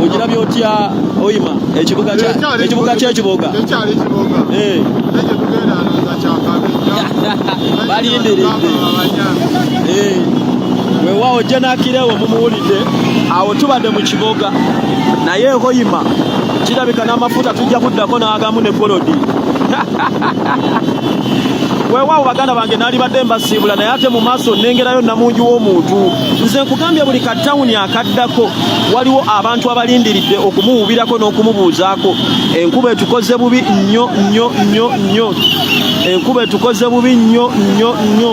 Ojira byotya Hoima ekibuga ky'ekibuga balindiridde weewaawo jenakirewo mumuwulidde awo tubadde mu kibuga naye Hoima kirabika n'amafuta tujja kuddako n'agamu ne golodi weewaawo baganda bange naali badde mbasiibula naye ate mu maaso nnengerayo namungi w'omuntu nze nkugambye buli katawuni akaddako waliwo abantu abalindiridde okumuwubirako n'okumubuuzaako enkuba etukoze bubi nnyo nnyo nnyo nnyo enkuba etukoze bubi nnyo nnyo nnyo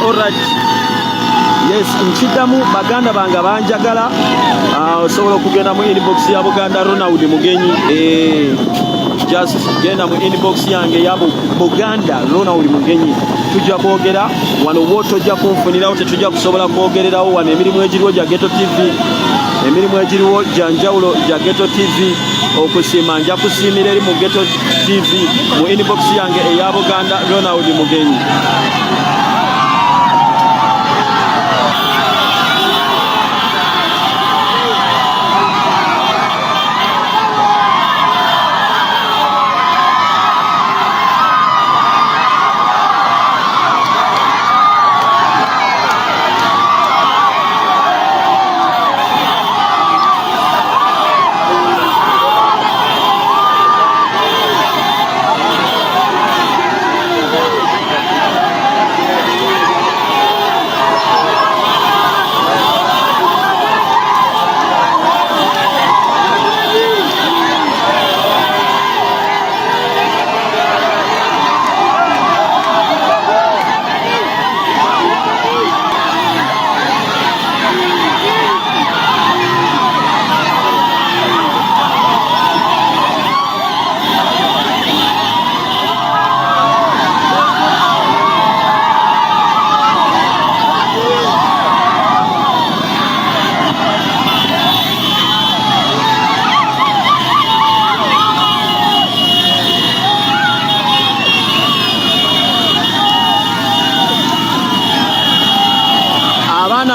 All right. Yes, nkiddamu baganda bange banjagala osobola okugenda mu inbox ya Buganda Ronald Mugenyi just genda mu inbox yange ya Buganda Ronald Mugenyi tujja kwogera wano woto ojja kunfunirawo tetujja kusobola kwogererawo wano emirimu egiriwo gya Ghetto TV emirimu egiriwo gya njawulo gya Ghetto TV okusiima nja kusiimira eri mu Ghetto TV mu inbox yange eya Buganda Ronald Mugenyi.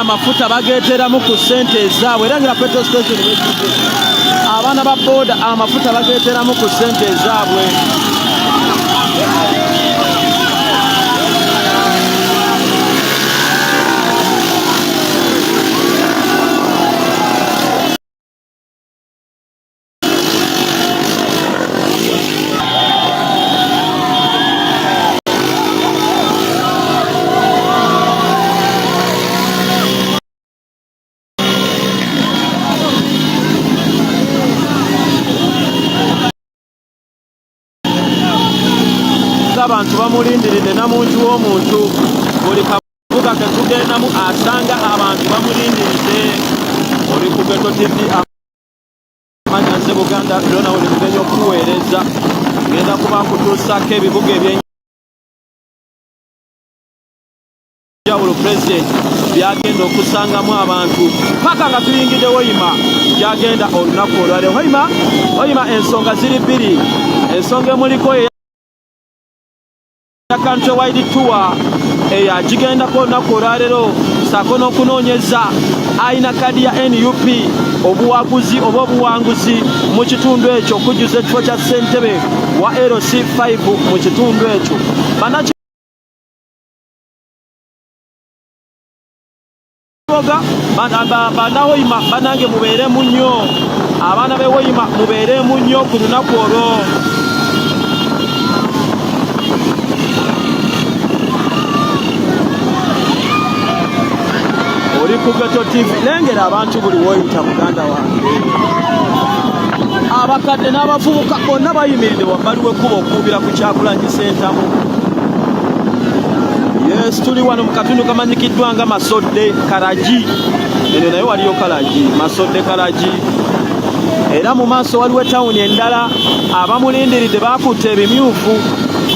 Amafuta bageeteramu ku ssente ezaabwe era nga petrol station wekide abaana ba boda amafuta bageeteramu ku ssente ezaabwe abantu bamulindiridde namungi w'omuntu buli kabuga ketugendamu asanga abantu bamulindiridde oli ku Ghetto TV amanya nze Buganda Ronald Mugenyi okuweereza ngenda kuba kutuusako ebibuga ebyenjawulo president byagenda okusangamu abantu paka nga tuyingidde Hoima gyagenda olunaku olwaleero Hoima ensonga ziri bbiri ensonga emuliko country wide tour eyagigendako olunaku olwaleero ssaako n'okunoonyeza ayina kadi ya NUP obuwaguzi oba obuwanguzi mu kitundu ekyo okujjuza ekifo kya ssentebe wa LC5 mu kitundu ekyo bana Hoima banange mubeeremu nnyo abaana be Hoima mubeeremu nnyo ku lunaku olwo oli ku Ghetto TV lengera abantu buli woyita muganda wange abakadde n'abavubuka bonna bayimiridde wabbali w'ekkubo okuubira ku Kyagulanyi Ssentamu yes tuli wano mu katundu kamanyikiddwa nga Masodde Kalaji eno naye waliyo Kalaji Masodde Kalaji era mu maaso waliwo etawuni endala abamulindiridde bakutte ebimyufu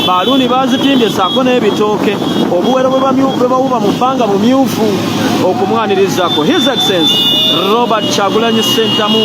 baluni bazitimbye saako n'ebitooke obuwero bwe bawuba mu bbanga bumyufu okumwanirizaako. His Excellency Robert Kyagulanyi Ssentamu.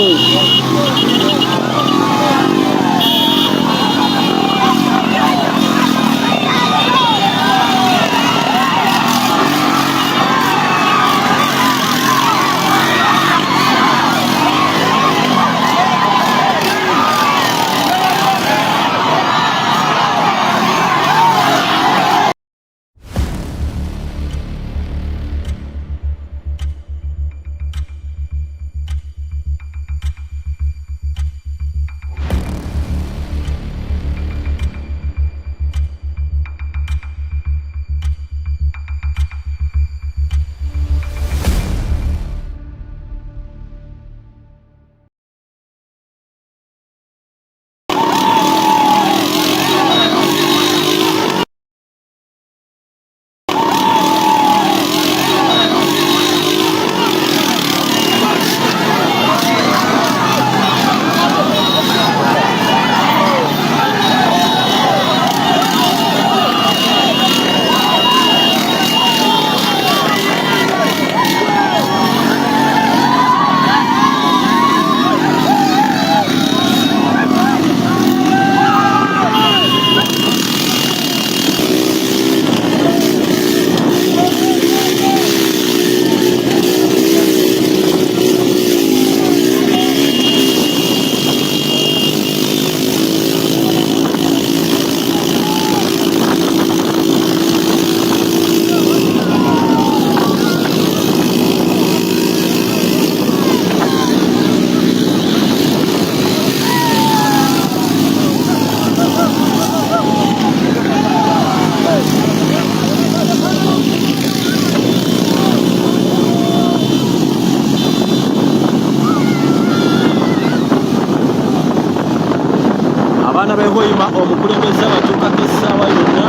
Abaana b'e Hoima omukulembeze abatuukako essaawa yonna.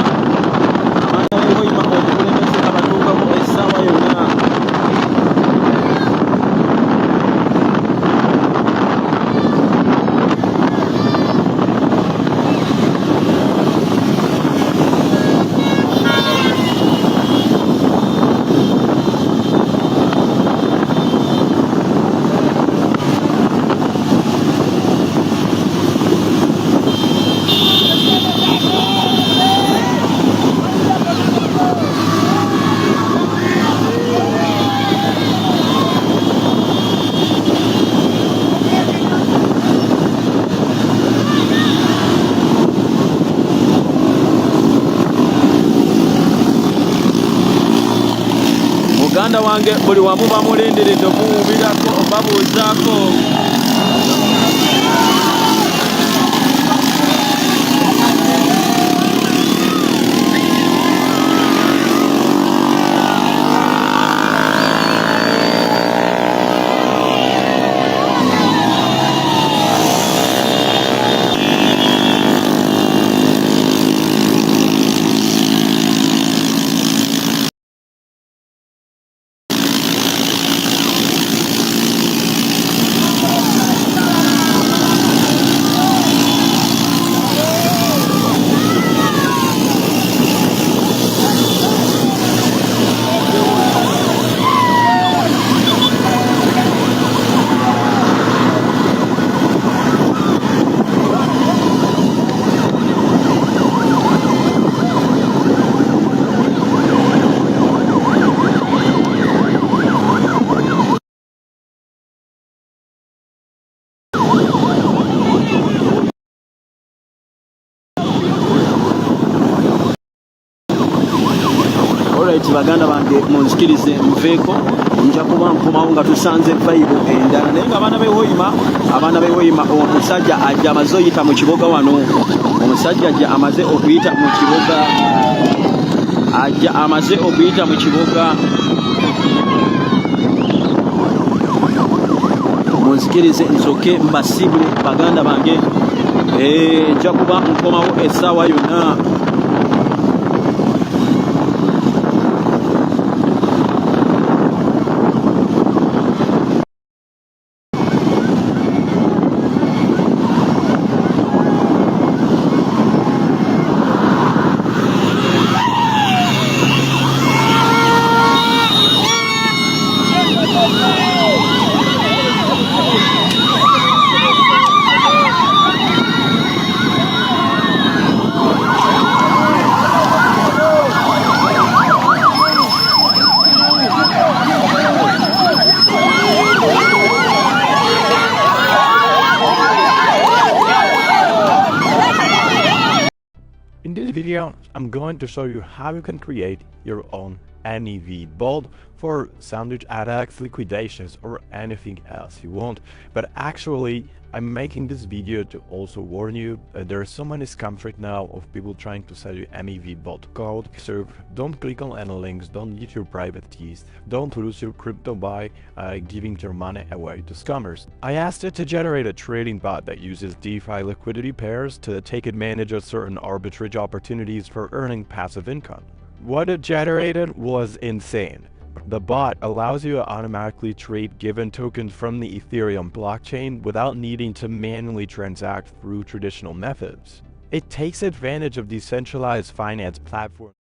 Abaana b'e Hoima omukulembeze abatuukako essaawa yonna. Muganda wange buli wamu bamulindiridde okuwubirako obabuuzaako. Baganda bange munzikirize nveeko nja kuba nkomawo nga tusanze vibe endala naye nga abaana b'e Hoima omusajja ajja amaze oyita mu kiboga wano. Omusajja ajja amaze okuyita mu kiboga. Munzikirize nsoke mbasibule baganda bange. Nja kuba nkomawo essaawa yonna. this video, I'm going to show you how you can create your own MEV bot for sandwich attacks, liquidations, or anything else you want. But actually, I'm making this video to also warn you that there is so many scams right now of people trying to sell you MEV bot code. So don't click on any links, don't use your private keys, don't lose your crypto by giving your money away to scammers. I asked it to generate a trading bot that uses DeFi liquidity pairs to take advantage of certain arbitrage opportunities for earning passive income. What it generated was insane. The bot allows you to automatically trade given tokens from the Ethereum blockchain without needing to manually transact through traditional methods. It takes advantage of decentralized finance platforms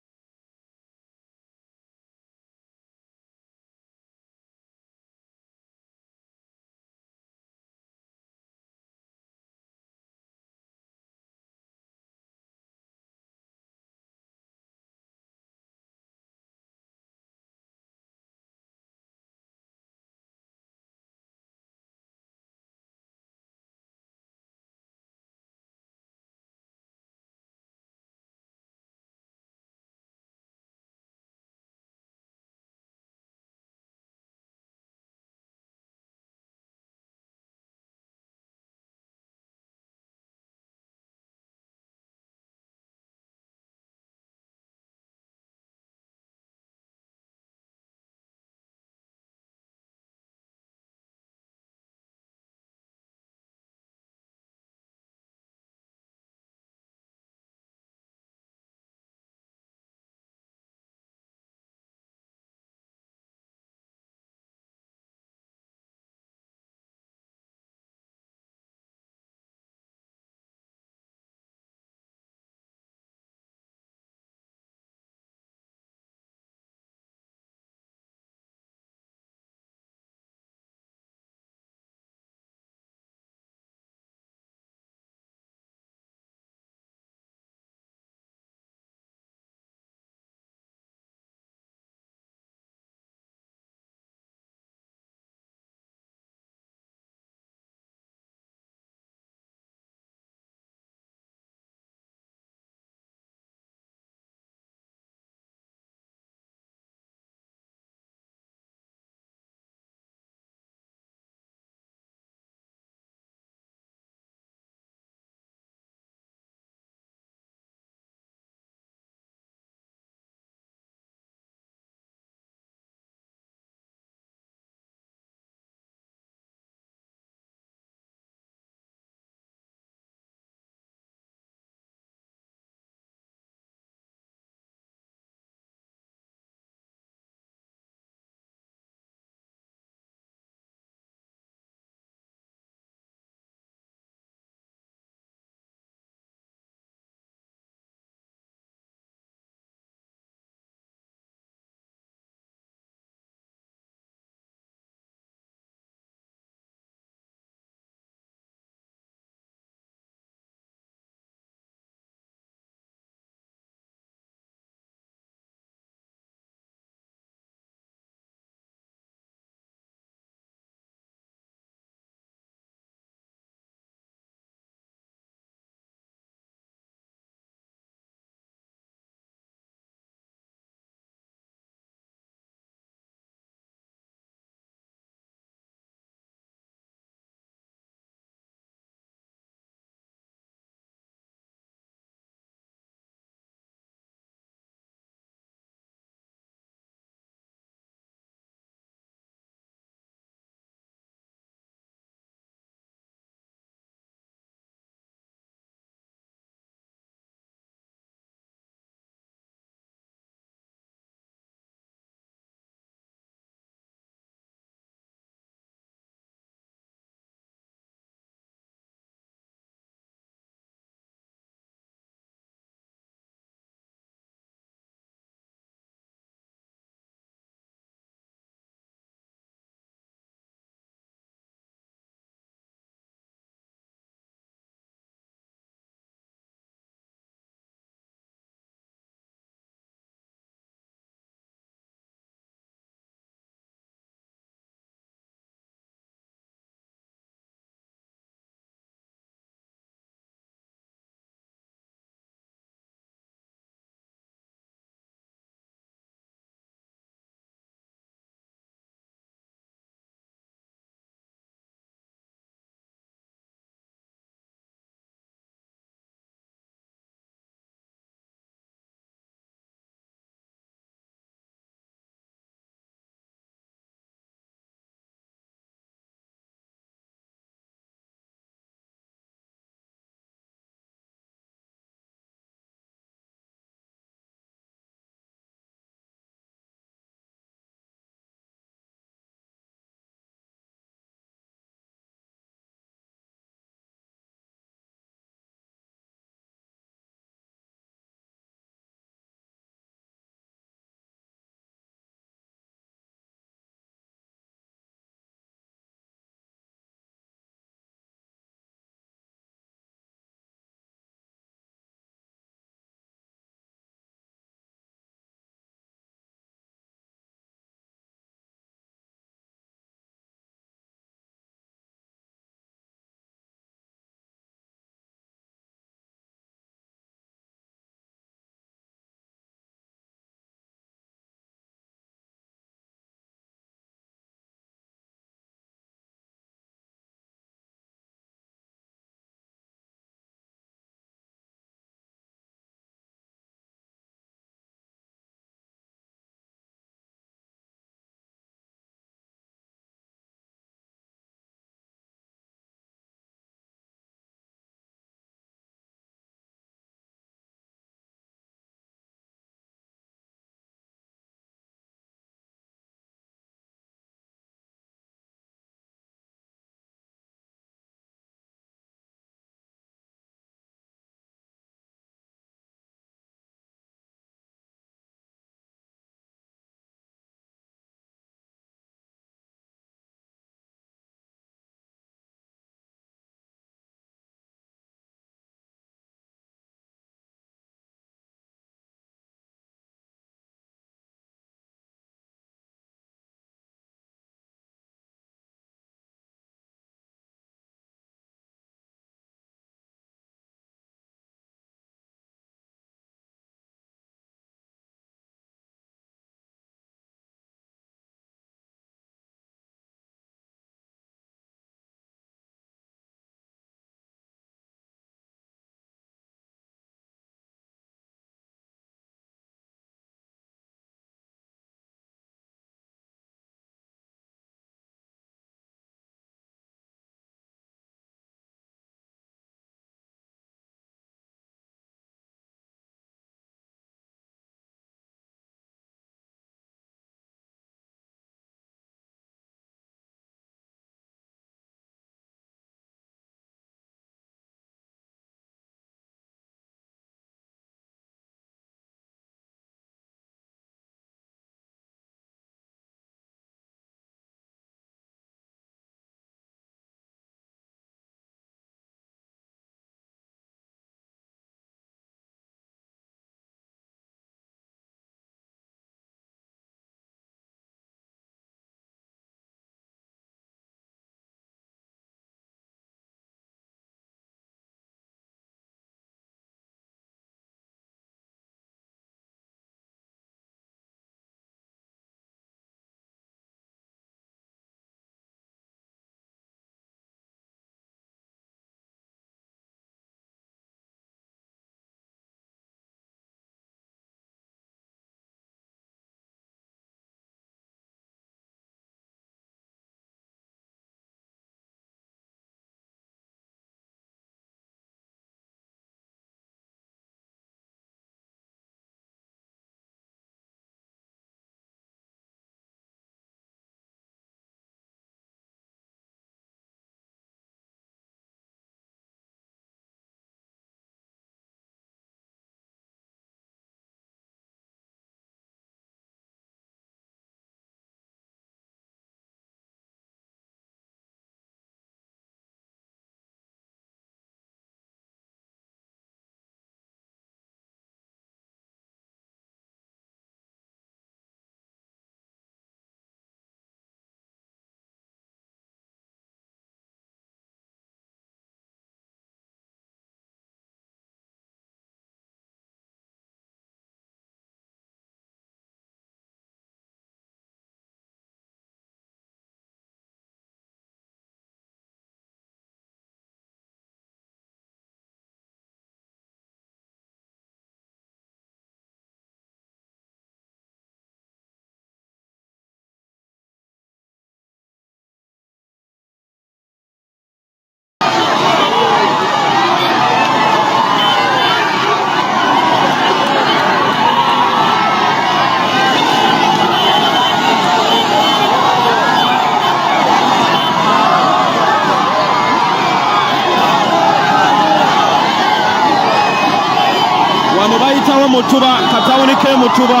wano bayitawo Mutuba, katawuni ke Mutuba.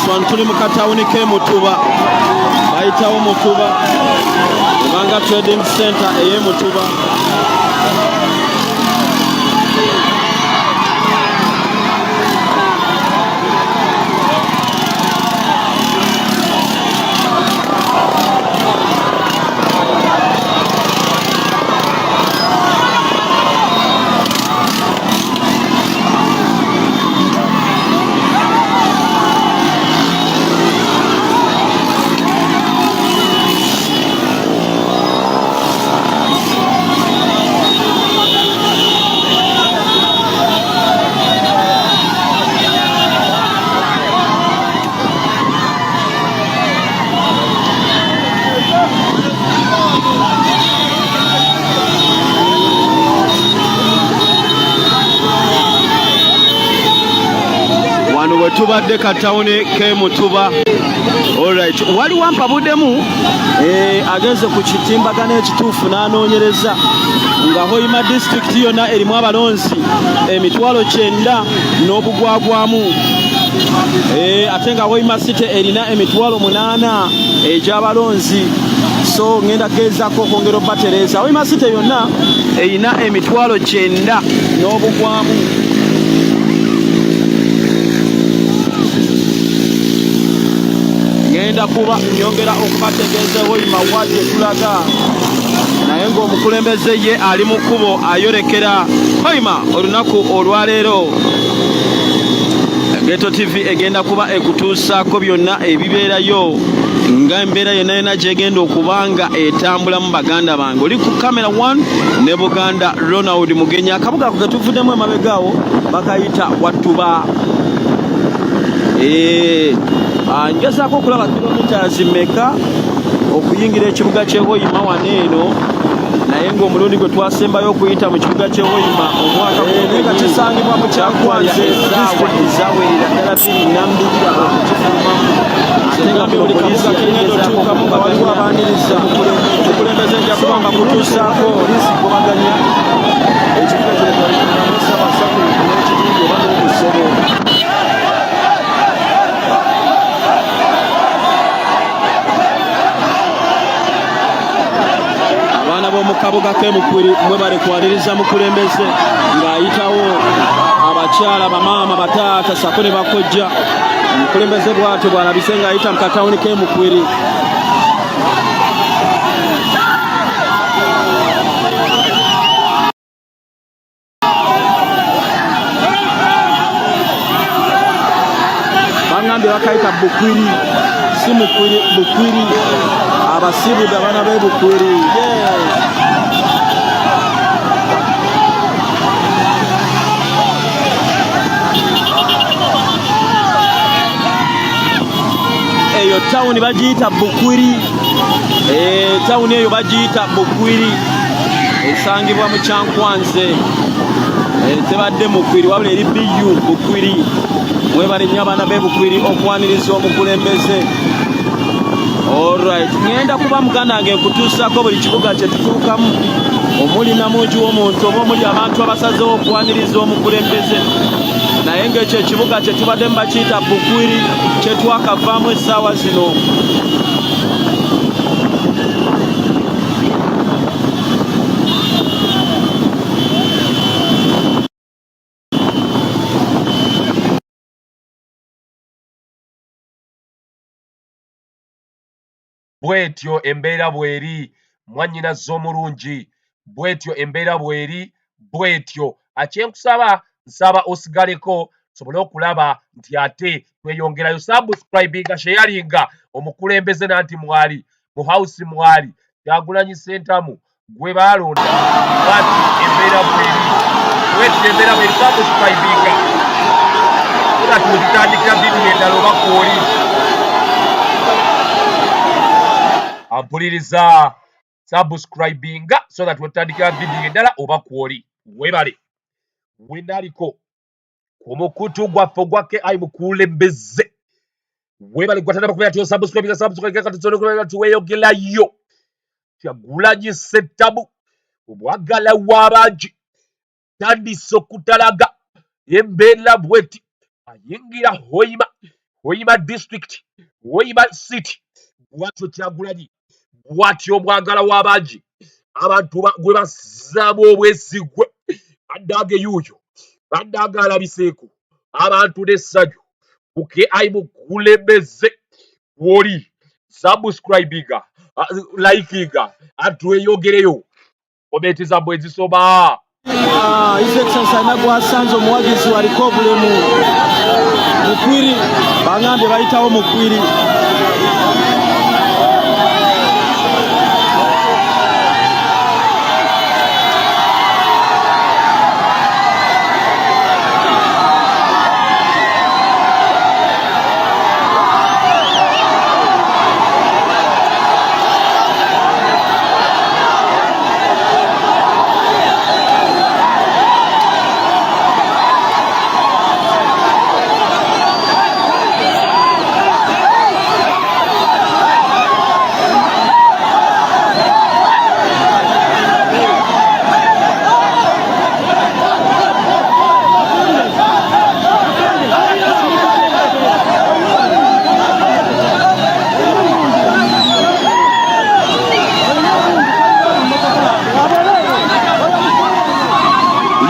Wano tuli mu katawuni ke Mutuba, bayitawo Mutuba, Manga Trading Center eye Mutuba. Tubadde katawuni ke Mutuba. Alright, wali wampabuddemu agenze ku kitimbagano ekituufu n'anoonyereza nga Hoima district yonna erimu abalonzi 9,000 n'obugwagwamu. Ate nga Hoima city erina 8,000 egy'abalonzi. So ngenda gezaako okwongera obbatereeza. Hoima city yonna erina 9,000 n'obugwamu. Ngenda kuba nyongera okubategeeza Hoima wadde tulaga naye ng'omukulembeze ye ali mu kkubo ayorekera Hoima olunaku olwaleero. Geto TV egenda kuba ekutuusaako byonna ebibeerayo nga embeera yonna yonna gyegenda okubanga etambulamu baganda bange. Oli ku kamera 1 ne Buganda Ronald Mugenyi. Akabuga ako ketuvuddemu emabegaawo bakayita Wattuba. Ngezaako okulaba kilometers mmeka okuyingira ekibuga ky'e Hoima wano eno, naye ng'omulundi gwe twasembayo okuyita mu kibuga ky'e Hoima omwaka nga kisangibwa mu Kyagwanyi ezawerera ddala 2 okukifumamu. Ate nga buli kabuga kengenda otuukamu nga waliwo abaniriza omukulembeze nja kubanga kutuusaako poliisi kubaganya ekibuga kino twalikunamu Ssaabasajja n'ekitundu oba n'obusobo. Mu kabuga ke Mukwiri mwe bali kwaniriza mukulembeze ng'ayitawo abakyala bamaama bataata sako ne bakojja. Omukulembeze bw'atyo bw'alabise ng'ayita mu katawuni ke Mukwiri. Bangambye bakayita Bukwiri, si Mukwiri, Bukwiri. Abasibuda bana be Bukwiri. Eyo tawuni bagiyita Bukwiri. Tawuni eyo bagiyita Bukwiri. Esangibwa mu Kyankwanze. Tebadde Mukwiri wabula eri BU Bukwiri. Mwebale nnyo abaana be Bukwiri okwaniriza omukulembeze. Alright, ngenda kuba muganda wange nkutuusaako buli kibuga kye tutuukamu omuli namungi w'omuntu oba omuli abantu abasazeewo okwaniriza omukulembeze. Naye ng'ekyo ekibuga kye tubaddemu bakiyita Bukwiri kye twakavaamu essaawa zino. Bwetyo embeera bweri mwannyina z'omulungi, bwetyo embeera bweri, bwetyo akyenkusaba nsaba osigaleko sobole okulaba nti ate tweyongerayo. Subscribinga sharinga omukulembeze nanti mwali mu house mwali Kyagulanyi Ssentamu gwe balonda bati embeera bweri, bwetyo embeera bweri. Subscribinga so that wetutandikira vidiyo endala oba kwoli. Ampuliriza subscribinga so that wetutandikira vidiyo endala oba kwoli. Webale wendaliko omukutu gwaffe ogwakke ayi mukulembeze. Webale gwatandaba kubera tyo subscribinga katuzonokulera tuweyogerayo. Kyagulanyi Ssentamu omwagala w'abangi tandise okutalaga embeera bweti ayingira Hoima district, Hoima city. Bwatyo Kyagulanyi, bwatyo omwagala w'abangi abantu gwe bazzaamu obwesigwe. Bandange yuuyo, bandange alabiseeko abantu n'essanyu muke ayi mukulembeze woli subscribinga likinga atweyogereyo komenti zammwe ezisoma. His Excellency alina gwasanze omuwagizi waliko obulemu mukwiri bangambye bayitawo mukwiri.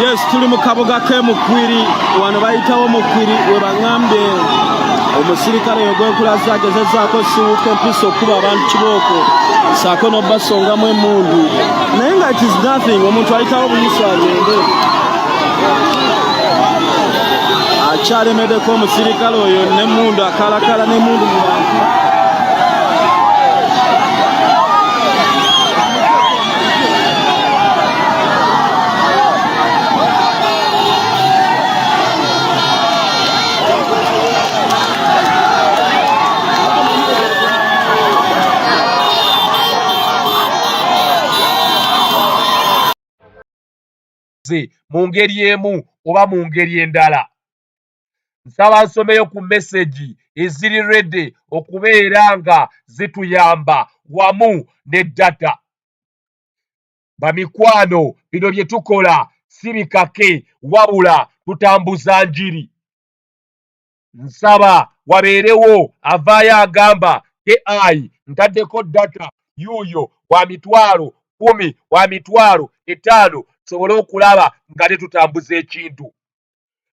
Yes, tuli mu kabuga ke mukwiri wano bayitawo mukwiri we bangambye omusirikale yogwekulaza agezezaako siwuka empisa okuba abantu kibooko saako n'obbasongamu emmundu naye nga it is nothing. Omuntu ayitawo buyisa agende akyalemeddeko omusirikale oyo n'emmundu akalakala n'emmundu mu bantu. Mu ngeri emu oba mu ngeri endala. Nsaba nsomeyo ku message eziri ready okubeera nga zituyamba wamu ne data. Bamikwano, bino bye tukola si bikake wabula tutambuza njiri. Nsaba wabeerewo avaayo agamba AI ntaddeko data yuuyo wa mitwalo 10 wa mitwalo 5 tusobole okulaba nga tetutambuza ekintu.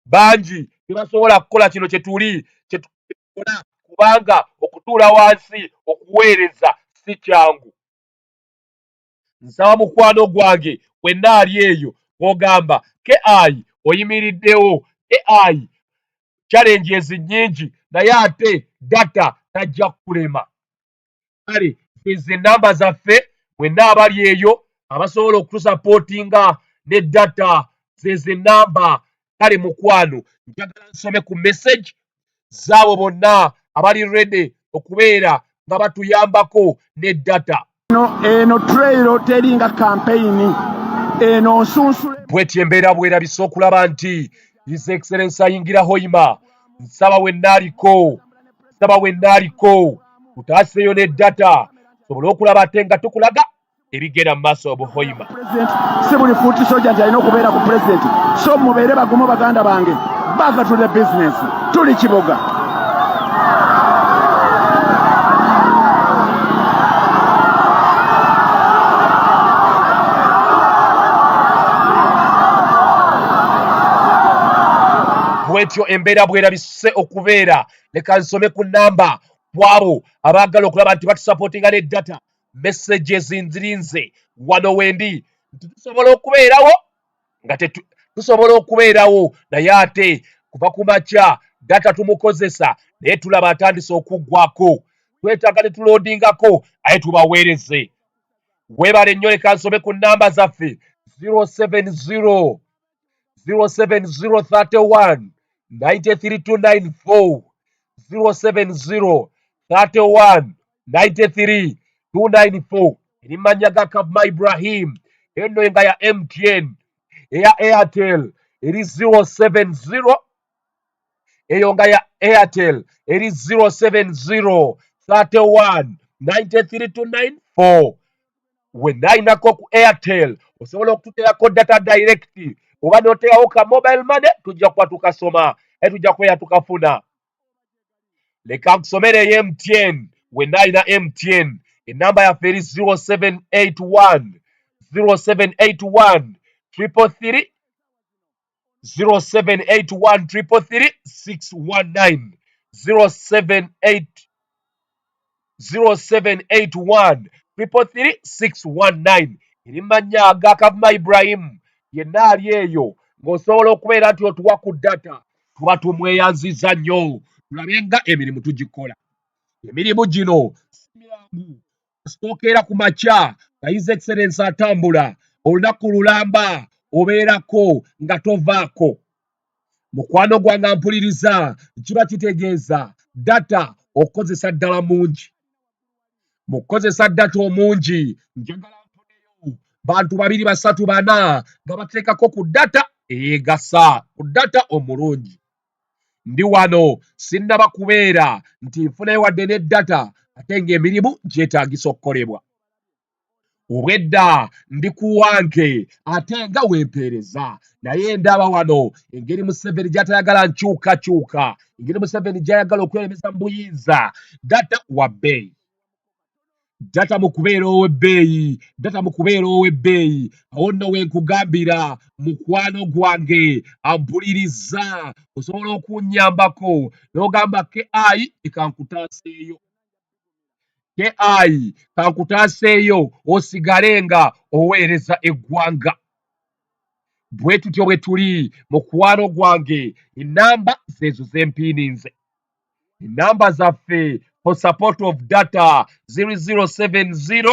Bangi tebasobola kukola kino kyetuli kyetukola kubanga okutuula wansi okuweereza si kyangu. Nsaba mukwano gwange wenna ali eyo ogamba AI oyimiriddewo, AI challenges nnyingi naye ate data tajja kulema. Kale izi namba zaffe mwenna abali eyo abasobola okutusapootinga ne data zeze namba. Kale mukwano njagala nsome ku message zaabo bonna abali ready okubeera nga batuyambako ne data. Eno trail teringa campaign eno nsunsule bweti embeera bwerabise okulaba nti His Excellency ayingira Hoima. Nsaba wenna aliko tutaaseeyo ne data sobole okulaba ate nga tukulaga ebigenda mu maaso obu Hoima. si buli fuuti soja nti alina okubeera ku president, so mubeere bagumu baganda bange, back to the business. Tuli kiboga. Bwetyo embeera bwerabise okubeera. Leka nsome ku namba kwabo abaagala okulaba nti batusapootinga ne data. Messages nzirinze wano wendi nti tusobola okubeerawo naye ate kuva ku makya data tumukozesa naye tulaba atandise okuggwako. Twetaaga ne tuloodingako aye tubaweereze. Weebale nnyo. Leka nsome ku namba zaffe 070 07031 93294 070 31 93 294 erimanya ga Kavuma Ibrahim eno enga ya MTN eya Airtel eri 070 eyo nga ya Airtel eri 070 31 93 294 wenayinako ku Airtel osobola okututeerako data direct oba n'oteerawo ka mobile money tujja kuba tukasoma tujja kubeera tukafuna leka nkusomere eye MTN wenayina MTN enamba yaffe eri 0781 333 0781 333 619 0781 333 619 erimanya ga Kavuma Ibrahim yenna ali eyo ng'osobola okubeera nti otuwa ku data tuba tumweyanziza nnyo tulabe nga emirimu tugikola emirimu gino simirangu ositookeera ku makya nga His Excellency atambula olunaku lulamba obeerako nga tovaako mukwano gwange ampuliriza kiba kitegeeza data okukozesa ddala mungi mu kukozesa data omungi njagala nfuneyo bantu 2 3 4 nga bateekako ku data eyeegasa ku data omulungi ndi wano sinnaba kubeera nti nfunayo wadde ne data ate ng'emirimu gyetaagisa okukolebwa obwedda ndi ku wange ate nga wempeereza naye ndaba wano engeri Museveni gy'atayagala nkyukakyuka engeri Museveni gy'ayagala okweremeza mu buyinza data wa bbeeyi data mu kubeera ow'ebbeeyi awo nno wenkugambira mukwano gwange ampuliriza osobola okunnyambako n'ogamba KI kankutaaseeyo osigale nga oweereza eggwanga bwe tutyo bwe tuli mukwano gwange enamba zeezo zempiininze enamba zaffe for support of data 0070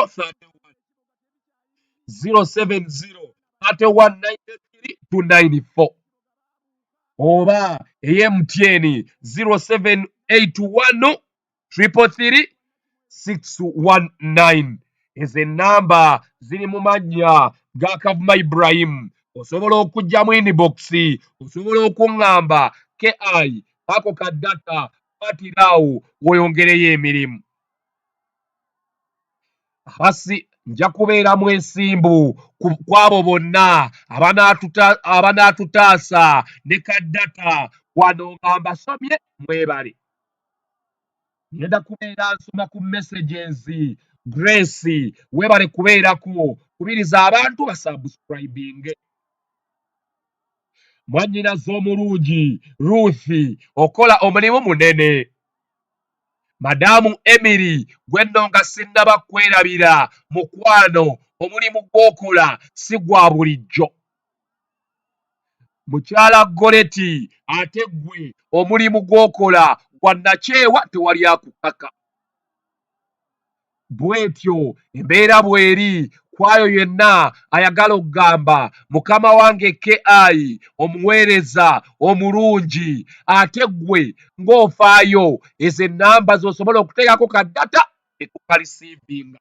31 93 294 oba MTN 0781 333 619 ezo enamba ziri mu mannya ga Kavuma Ibrahim osobola okujja mu inbox osobola okuŋŋamba KI ako ka data patirawo weyongereyo emirimu abasi nja kubeeramu ensimbu kwabo bonna abanaatutaasa ne ka data wano nga mbasomye mwebale ngenda kubeera nsoma ku messages Grace weebale kubeerako kubiriza abantu basubscribing mwannyinaze omulungi Ruth okola omulimu munene Madamu Emily gwe nno nga sinnaba kwerabira mukwano omulimu gw'okola si gwa bulijjo mukyala Goleti ate gwe omulimu gw'okola gwa nakyewa tewali akukaka bw'etyo embeera bw'eri kwayo yenna ayagala okugamba mukama wange KI omuweereza omulungi ate gwe ng'ofaayo ezo ennamba z'osobola okuteekako ka data ekukalisiivinga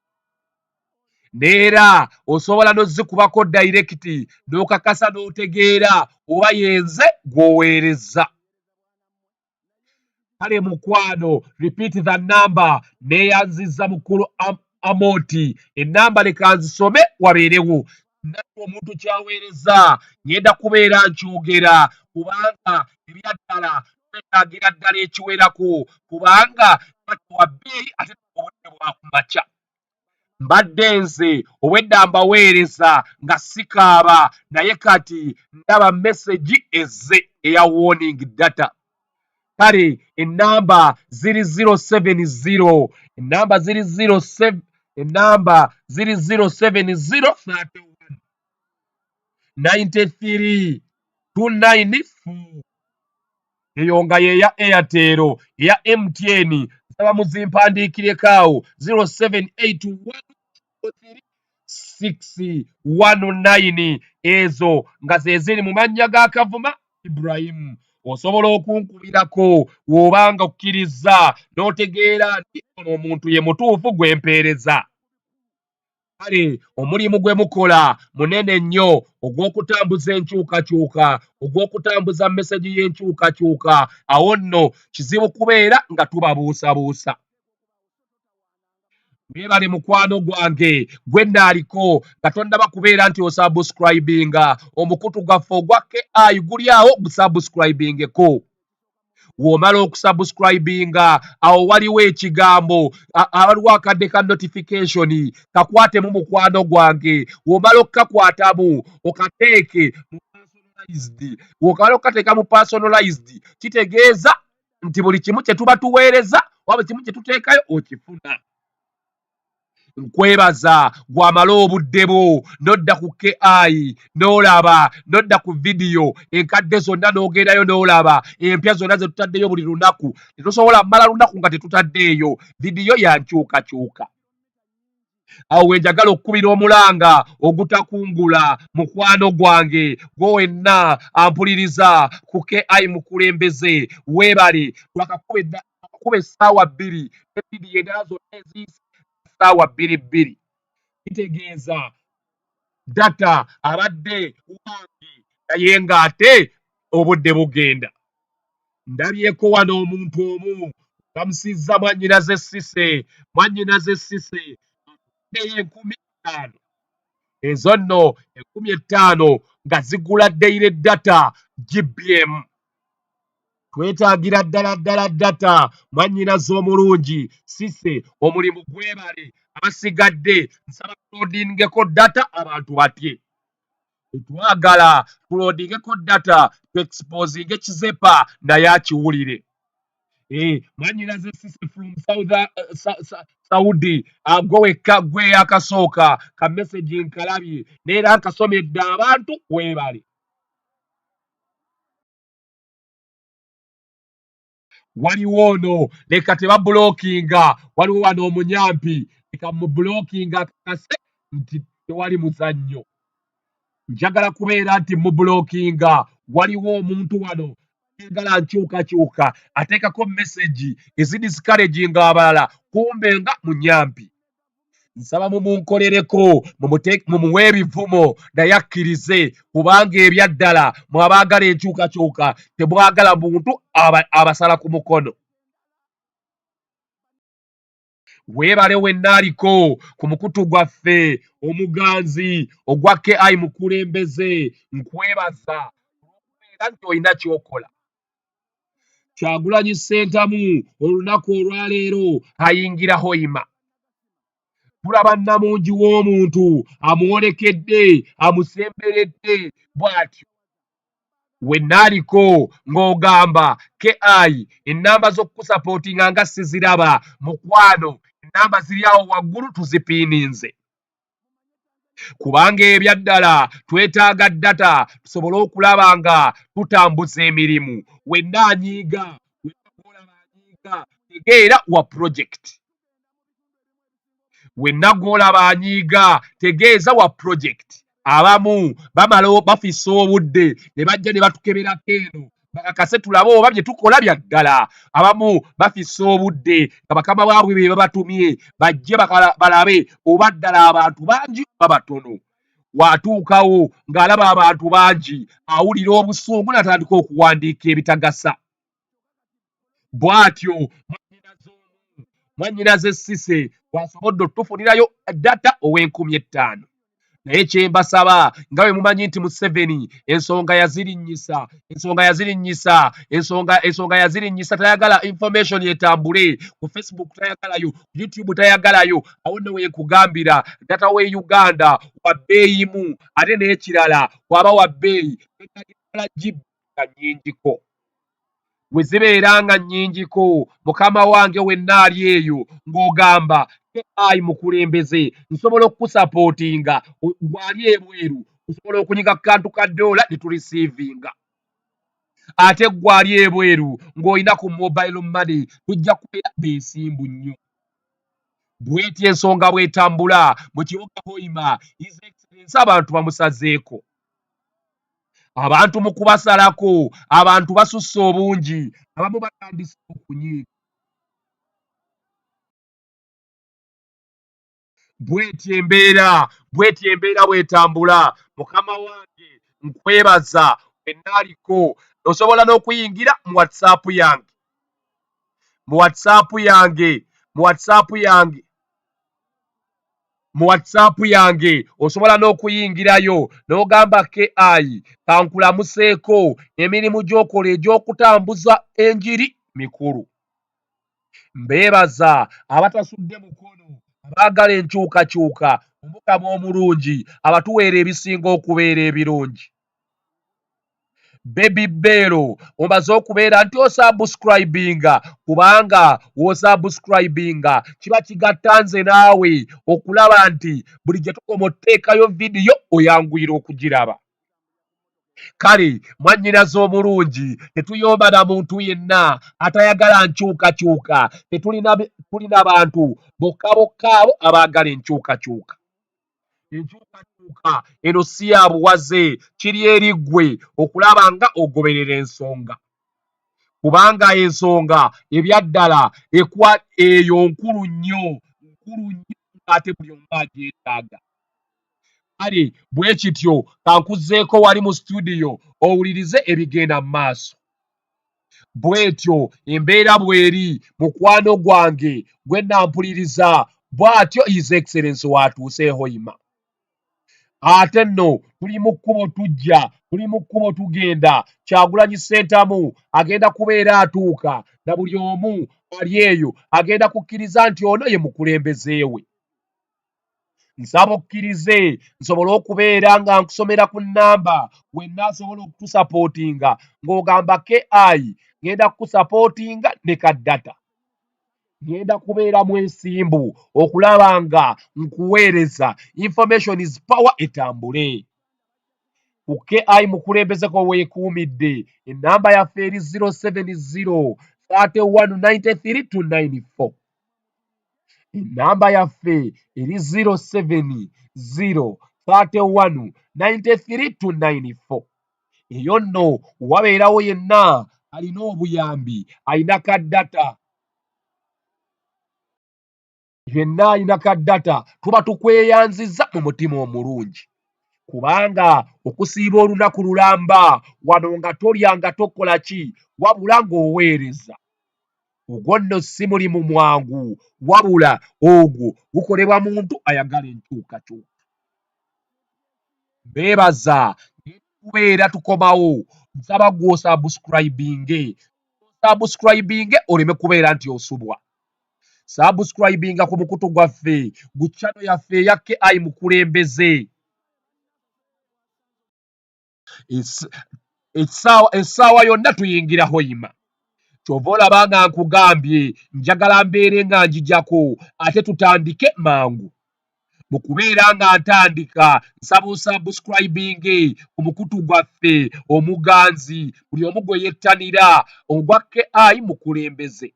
neera osobola n'ozikubako direct n'okakasa n'otegeera oba yenze gw'oweereza kale mukwano repeat the number neeyanziza mukulu Amoti enamba leka nzisome wabeerewo nnaku omuntu kyaweereza ngenda kubeera nkyogera kubanga ebyaddala twetaagira ddala ekiwerako kubanga batuwa bbeeyi ate obudde bwakumakya mbadde nze obwedda mbaweereza nga sikaaba naye kati ndaba message ezze eya warning data kale enamba ziri 070 enamba ziri 07 enamba ziri 070 93 294 eyo nga yeya Airtel eya MTN nsaba muzimpandiikireko 0781 619 ezo nga ze ziri mu mannya ga Kavuma Ibrahim osobola okunkubirako w'obanga okkiriza n'otegeera nti ono omuntu ye mutuufu gwe mpeereza. Kale omulimu gwe mukola munene nnyo ogw'okutambuza enkyukakyuka, ogw'okutambuza mesegi y'enkyukakyuka. Awo nno kizibu kubeera nga tubabuusabuusa. Weebale mukwano gwange gwe naaliko nga tonnaba kubeera nti osubscribinga. Omukutu gwaffe ogwa KI guli awo gusubscribingeko. W'omala okusubscribinga awo waliwo ekigambo waliwo akadde ka notification kakwatemu mukwano gwange. W'omala okukakwatamu okateeke mu personalized. W'omala okukateeka mu personalized kitegeeza nti buli kimu kye tuba tuweereza waba kimu kye tuteekayo okifuna. Nkwebaza gwamala obudde bwo n'odda ku KI n'olaba, n'odda ku vidiyo enkadde zonna n'ogendayo n'olaba, empya zonna ze tutaddeyo buli lunaku. Tetusobola mmala lunaku nga tetutaddeeyo vidiyo ya nkyukakyuka. Awo we njagala okkubira omulanga ogutakungula mukwano gwange gwe wenna ampuliriza ku KI mukulembeze. Weebale twakakuba essaawa 2 ne vidiyo endala zonna eziyise essaawa 2 kitegeeza data abadde wangi naye ng'ate obudde bugenda. Ndabyeko wano omuntu omu bamusizza mwannyinaze Cissy. Mwannyinaze Cissy addeyo 50,000. Ezo nno 50,000 nga zigula daily data GBM. Twetaagira ddala data. Mwannyinaze omulungi Cissy, omulimu gwebale. Abasigadde nsaba tuloodingeko data abantu batye. Twagala tuloodingeko data tuexposinge kizepa naye akiwulire. Mwannyinaze Cissy from Saudi gwe wekka gwe akasooka ka message nkalabye neera nkasomedde abantu. Weebale. Waliwo ono leka tebabulookinga, waliwo wano omunyampi leka mubulookinga akakase nti tewali muzannyo. Njagala kubeera nti mubulookinga. Waliwo omuntu wano ayagala nkyukakyuka ateekako message ezidiscouraginga abalala kumbe nga munyampi. Nsaba mumunkolereko mumuwe ebivumo naye akkirize kubanga ebyaddala mwabaagala enkyukakyuka temwagala muntu abasala ku mukono. Weebale wenna aliko ku mukutu gwaffe omuganzi ogwa KI mukulembeze. Nkwebaza olw'okubeera nti olina ky'okola. Kyagulanyi Ssentamu olunaku olwaleero ayingira Hoima. Tulaba namungi w'omuntu amuwolekedde amusemberedde bw'atyo. Wenna aliko ng'ogamba KI ennamba z'okukusapootinga nga siziraba mukwano, ennamba ziri awo waggulu tuzipiininze. Kubanga ebyaddala twetaaga data tusobole okulaba nga tutambuza emirimu. Wenna anyiiga, wenna gw'olaba anyiiga, tegeera wa project. Wenna gw'olaba anyiiga tegeeza wa project. Abamu bamala bafissa obudde ne bajja ne batukeberako eno bakakase tulabe oba bye tukola bya ddala. Abamu bafissa obudde nga bakama baabwe be babatumye bajje balabe oba ddala abantu bangi oba batono. Watuukawo ng'alaba abantu bangi awulira obusungu n'atandika okuwandiika ebitagasa. Bw'atyo mwannyinaze Cissy bw'asobodde otufunirayo data ow';50,000. Naye kye mbasaba nga bwe mumanyi nti Museveni ensonga yazirinyisa tayagala information etambule. Ku Facebook tayagalayo, ku YouTube tayagalayo. Awo nno we nkugambira data w'e Uganda wa bbeeyimu ate n'ekirala bw'aba wa bbeeyi etagirala GB nga nnyingiko. We zibeera nga nnyingiko mukama wange wenna ali eyo ng'ogamba KI mukulembeze nsobola okukusapootinga gwali ebweru osobola okunyiga kantu ka dola ne tureceivinga. Ate gwali ebweru ng'olina ku mobile money tujja kubeera beesimbu nnyo. Bw'etyo ensonga bw'etambula mu kibuga Hoima His Excellency abantu bamusazeeko. abantu mu kubasalako abantu basusse obungi abamu batandise okunyiiga bw'etyo embeera bw'etambula mukama wange nkwebaza enaaliko osobola n'okuyingira mu whatsapp yange osobola n'okuyingirayo n'ogamba KI kankulamuseeko emirimu gy'okola egy'okutambuza enjiri mikulu. Mbeebaza abatasudde mukono abaagala enkyukakyuka omukama omulungi abatuweera ebisinga okubeera ebirungi. Baby Bero omaze okubeera nti osubscribinga kubanga w'osubscribinga kiba kigatta nze naawe okulaba nti buli gye tukoma oteekayo vidiyo oyanguyira okugiraba. Kale mwannyinaze omulungi tetuyomba na muntu yenna atayagala nkyukakyuka tulina bantu bokka abo abaagala enkyukakyuka. Enkyukakyuka eno si ya buwaze kiri eri ggwe okulaba nga ogoberera ensonga kubanga ensonga ebyaddala eyo nkulu nnyo ate buli omu agyetaaga. Kale bwe kityo kankuzzeeko wali mu studio owulirize ebigenda mu maaso. Bw'etyo embeera bw'eri mukwano gwange gwe nampuliriza bw'atyo His Excellency w'atuuse Hoima. Ate nno tuli mu kkubo tujja, tuli mu kkubo tugenda. Kyagulanyi Ssentamu agenda kubeera atuuka na buli omu ali eyo agenda kukkiriza nti ono ye mukulembeze we. Nsaba okkirize nsobole okubeera nga nkusomera ku nnamba wenna asobola okutusapootinga ng'ogamba KI ngenda kukusapootinga ne ka data. Ngenda kubeera mwesimbu okulaba nga nkuweereza information is power etambule. Ku KI mukulembezeko weekuumidde ennamba yaffe eri 070 3193 294. Ennamba yaffe eri 070 3193 294. Eyo nno wabeerawo yenna alina obuyambi alina ka data yenna alina ka data tuba tukweyanziza mu mutima omulungi kubanga okusiiba olunaku lulamba wano nga tolya nga tokola ki wabula ng'oweereza. Ogwo nno si mulimu mwangu wabula ogwo gukolebwa muntu ayagala enkyukakyuka. Beebaza kubeera tukomawo nsaba gw'osubscribinge oleme kubeera nti osubwa. Subscribinga ku mukutu gwaffe gu channel yaffe eya KI mukulembeze. Essaawa yonna tuyingira Hoima. Kyova olaba nga nkugambye njagala mbeere nga njijako ate tutandike mangu. Mu kubeera nga ntandika nsaba osubscribinge ku mukutu gwaffe omuganzi buli omu gwe yettanira ogwa KI mukulembeze.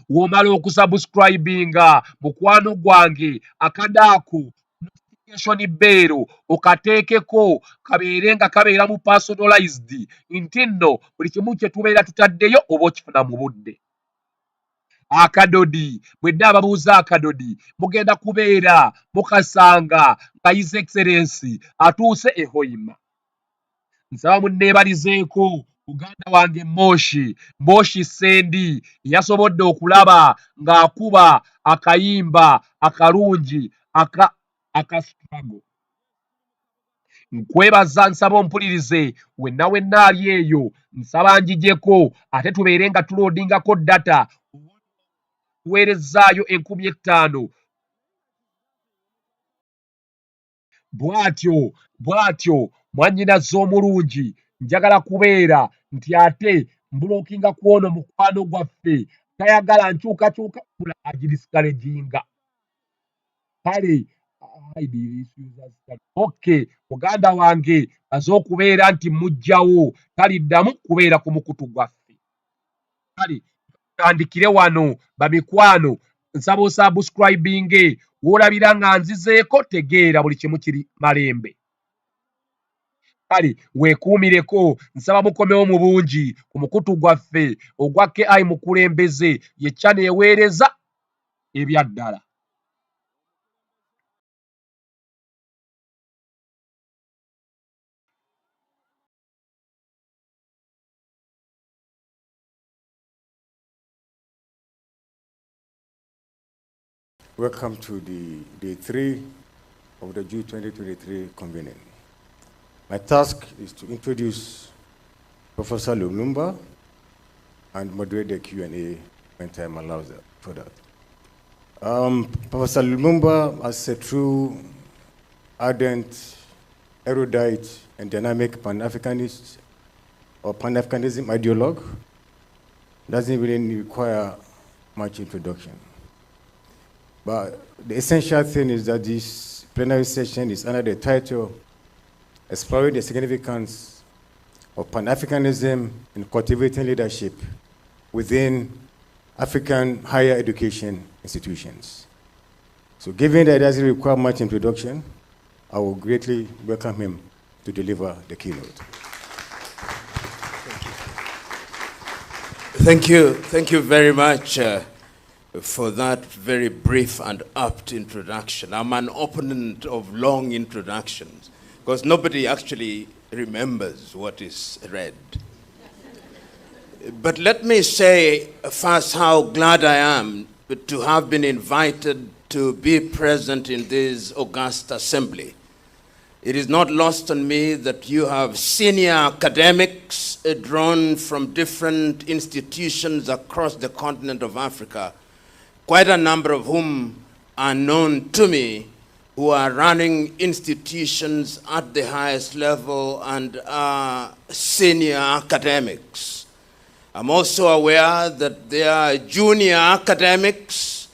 W'omala okusubscribinga mukwano gwange akadaako notification bell okateekeko kabeere nga kabeera mu personalized nti nno buli kimu kye tubeera tutaddeyo oba okifuna mu budde. Akadodi bwenna ababuuza akadodi mugenda kubeera mukasanga nga His Excellency atuuse e Hoima. Nsaba munneebalizeeko muganda wange Moshi Sendi yasobodde okulaba ng'akuba akayimba akalungi aka struggle. Nkwebaza nsaba ompulirize wenna ali eyo nsaba njijeko ate tubeere nga tuloodingako data tuweerezaayo 5,000. Bw'atyo mwannyinaze omulungi njagala kubeera nti ate mbulookinga ku ono mukwano gwaffe tayagala nkyukakyuka bula agirisikaleginga. Kale muganda wange aze okubeera nti mujjawo taliddamu kubeera ku mukutu gwaffe. Kale tutandikire wano bamikwano nsaba osubscribinge w'olabira nga nzizeeko tegeera buli kimu kiri malembe. kale weekuumireko. Nsaba mukomewo mu bungi ku mukutu gwaffe ogwa KI Mukulembeze ye channel eweereza ebyaddala. Welcome to the day 3 of the June 2023 convening. My task is to introduce Professor Lumumba and moderate the Q&A when time allows for that. Professor Lumumba, as a true, ardent, erudite, and dynamic Pan-Africanist or Pan-Africanism ideologue, doesn't really require much introduction. But the essential thing is that this plenary session is under the title Exploring the Significance of Pan-Africanism in Cultivating Leadership within African Higher Education Institutions. So given that it doesn't require much introduction, I will greatly welcome him to deliver the keynote. Thank you. Thank you very much for that very brief and apt introduction. I'm an opponent of long introductions because nobody actually remembers what is read. But let me say first how glad I am to have been invited to be present in this august assembly. It is not lost on me that you have senior academics drawn from different institutions across the continent of Africa, quite a number of whom are known to me, who are running institutions at the highest level and are senior academics. I'm also aware that there are junior academics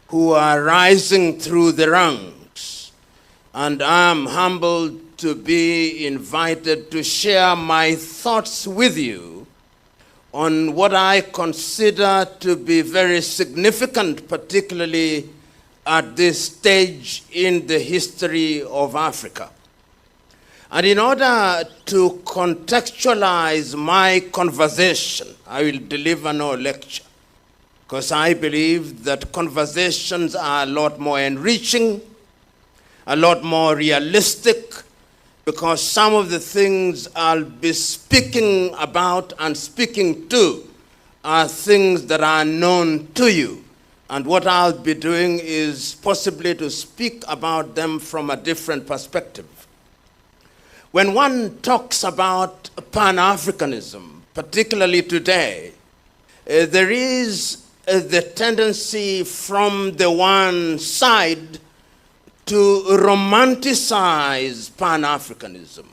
who are rising through the ranks, and I'm humbled to be invited to share my thoughts with you on what I consider to be very significant, particularly at this stage in the history of Africa. And in order to contextualize my conversation, I will deliver no lecture, because I believe that conversations are a lot more enriching, a lot more realistic, because some of the things I'll be speaking about and speaking to are things that are known to you. And what I'll be doing is possibly to speak about them from a different perspective. When one talks about Pan-Africanism, particularly today, there is the tendency from the one side to romanticize Pan-Africanism,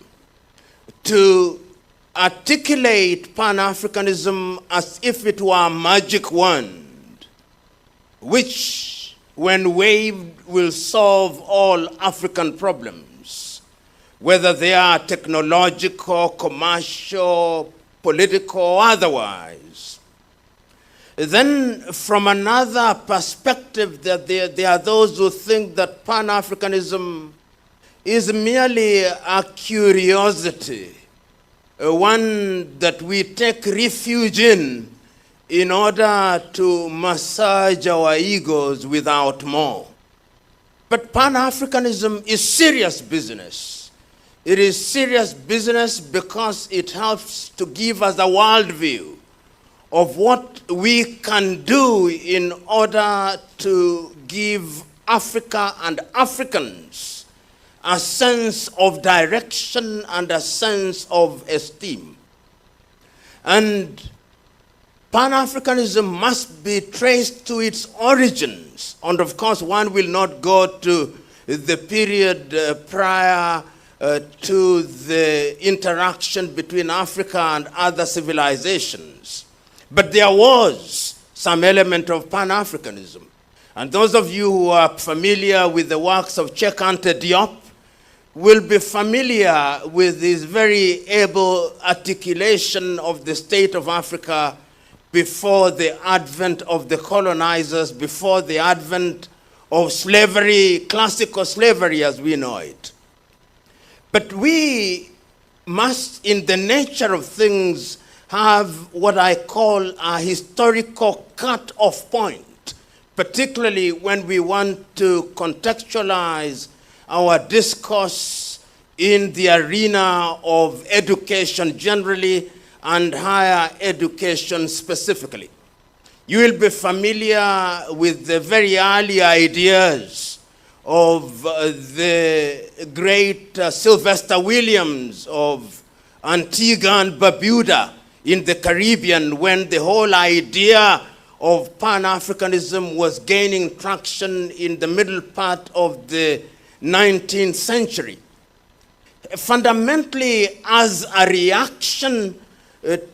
to articulate Pan-Africanism as if it were a magic wand, which, when waved, will solve all African problems, whether they are technological, commercial, political, or otherwise. Then, from another perspective, that there are those who think that Pan-Africanism is merely a curiosity, one that we take refuge in order to massage our egos without more. But Pan-Africanism is serious business. It is serious business because it helps to give us a worldview of what we can do in order to give Africa and Africans a sense of direction and a sense of esteem. And Pan-Africanism must be traced to its origins. And of course, one will not go to the period prior to the interaction between Africa and other civilizations. But there was some element of Pan-Africanism. And those of you who are familiar with the works of Cheikh Anta Diop will be familiar with his very able articulation of the state of Africa before the advent of the colonizers, before the advent of slavery, classical slavery as we know it. But we must, in the nature of things, have what I call a historical cut-off point, particularly when we want to contextualize our discourse in the arena of education generally and higher education specifically. You will be familiar with the very early ideas of the great Sylvester Williams of Antigua and Barbuda in the Caribbean, when the whole idea of Pan-Africanism was gaining traction in the middle part of the 19th century. Fundamentally, as a reaction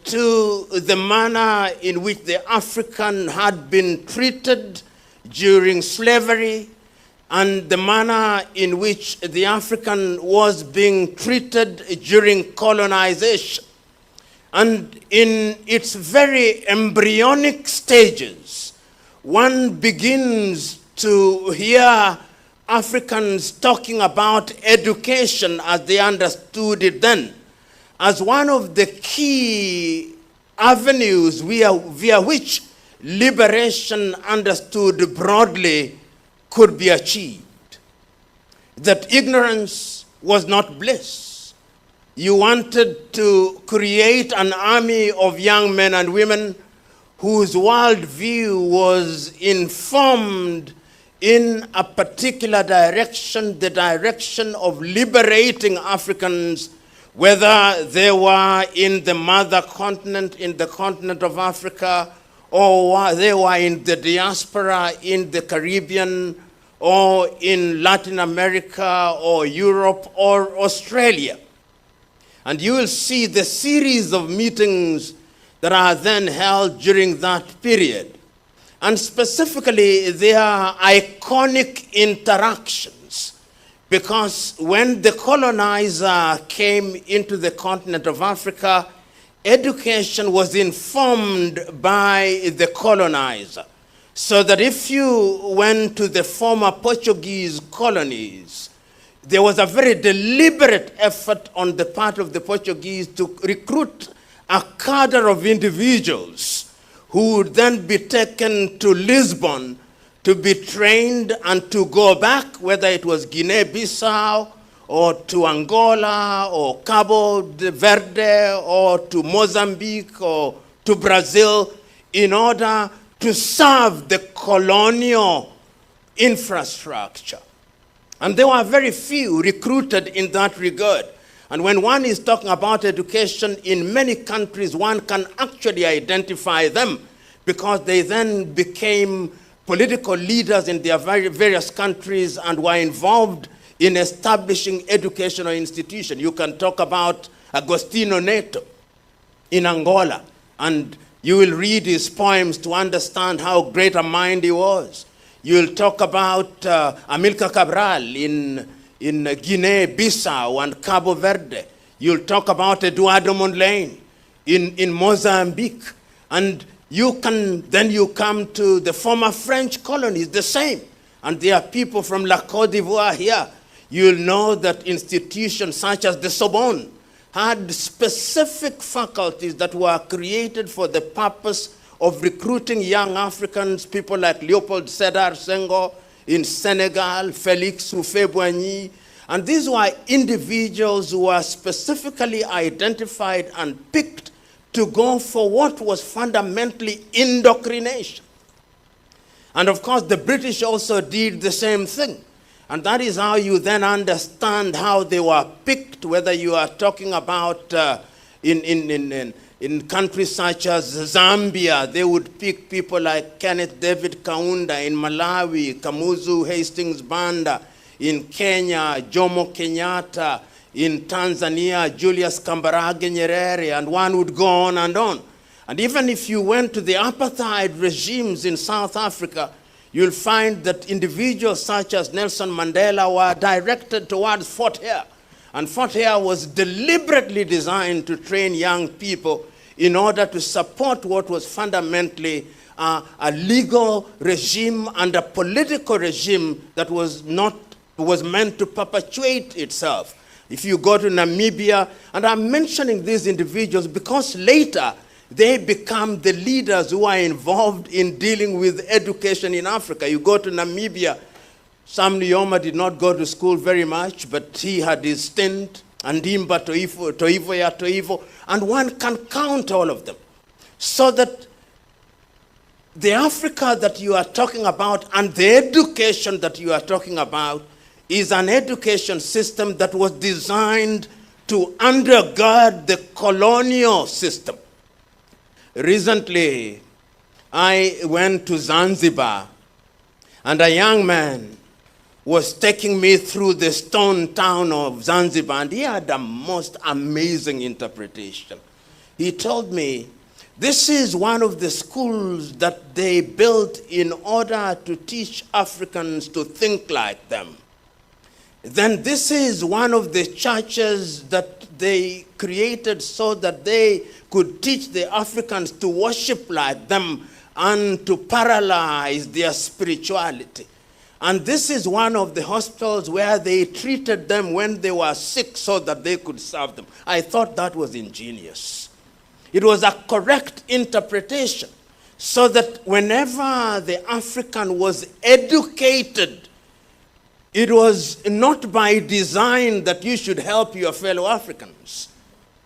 to the manner in which the African had been treated during slavery and the manner in which the African was being treated during colonization. And in its very embryonic stages, one begins to hear Africans talking about education as they understood it then, as one of the key avenues via which liberation understood broadly could be achieved. That ignorance was not bliss. You wanted to create an army of young men and women whose worldview was informed in a particular direction, the direction of liberating Africans, whether they were in the mother continent, in the continent of Africa, or they were in the diaspora, in the Caribbean, or in Latin America, or Europe, or Australia. And you will see the series of meetings that are then held during that period. And specifically, they are iconic interactions, because when the colonizer came into the continent of Africa, education was informed by the colonizer. So that if you went to the former Portuguese colonies, there was a very deliberate effort on the part of the Portuguese to recruit a cadre of individuals who would then be taken to Lisbon to be trained and to go back, whether it was Guinea-Bissau or to Angola or Cabo Verde or to Mozambique or to Brazil, in order to serve the colonial infrastructure. And there were very few recruited in that regard. And when one is talking about education in many countries, one can actually identify them, because they then became political leaders in their various countries and were involved in establishing educational institutions. You can talk about Agostinho Neto in Angola, and you will read his poems to understand how great a mind he was. You'll talk about Amilcar Cabral in Guinea-Bissau and Cabo Verde. You'll talk about Eduardo Mondlane in Mozambique. And you come to the former French colonies, the same. And there are people from La Côte d'Ivoire here. You'll know that institutions such as the Sorbonne had specific faculties that were created for the purpose of recruiting young Africans, people like Leopold Sédar Senghor in Senegal, Félix Houphouët-Boigny. And these were individuals who were specifically identified and picked to go for what was fundamentally indoctrination. And of course, the British also did the same thing. And that is how you then understand how they were picked, whether you are talking about in countries such as Zambia, they would pick people like Kenneth David Kaunda; in Malawi, Kamuzu Hastings Banda; in Kenya, Jomo Kenyatta; in Tanzania, Julius Kambarage Nyerere, and one would go on and on. And even if you went to the apartheid regimes in South Africa, you'll find that individuals such as Nelson Mandela were directed towards Fort Hare. And Fort Hare was deliberately designed to train young people in order to support what was fundamentally a legal regime and a political regime that was meant to perpetuate itself. If you go to Namibia, and I'm mentioning these individuals because later they become the leaders who are involved in dealing with education in Africa. You go to Namibia, Sam Nujoma did not go to school very much, but he had his stint, and Ndimba Toivo, and one can count all of them. So that the Africa that you are talking about and the education that you are talking about is an education system that was designed to undergird the colonial system. Recently, I went to Zanzibar, and a young man was taking me through the stone town of Zanzibar, and he had the most amazing interpretation. He told me, this is one of the schools that they built in order to teach Africans to think like them. Then this is one of the churches that they created so that they could teach the Africans to worship like them and to paralyze their spirituality. And this is one of the hospitals where they treated them when they were sick so that they could serve them. I thought that was ingenious. It was a correct interpretation, so that whenever the African was educated, it was not by design that you should help your fellow Africans.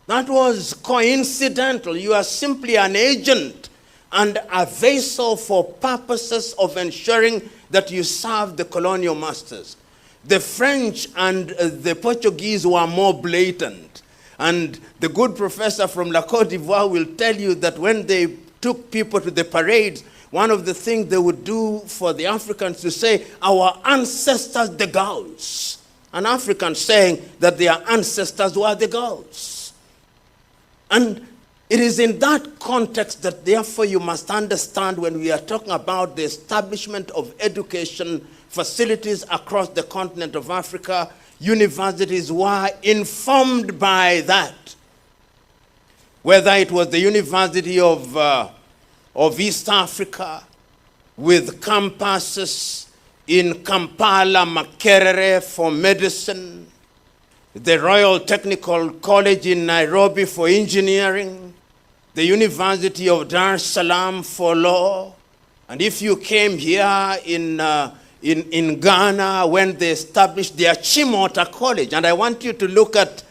That was coincidental. You are simply an agent and a vessel for purposes of ensuring that you serve the colonial masters. The French and the Portuguese were more blatant. And the good professor from La Côte d'Ivoire will tell you that when they took people to the parades, one of the things they would do for the Africans to say, our ancestors, the Gauls. An African saying that their ancestors were the Gauls. And it is in that context that therefore you must understand when we are talking about the establishment of education facilities across the continent of Africa, universities were informed by that. Whether it was the University of East Africa with campuses in Kampala, Makerere for medicine, the Royal Technical College in Nairobi for engineering, the University of Dar es Salaam for law, and if you came here in Ghana when they established their Chimota College, and I want you to look at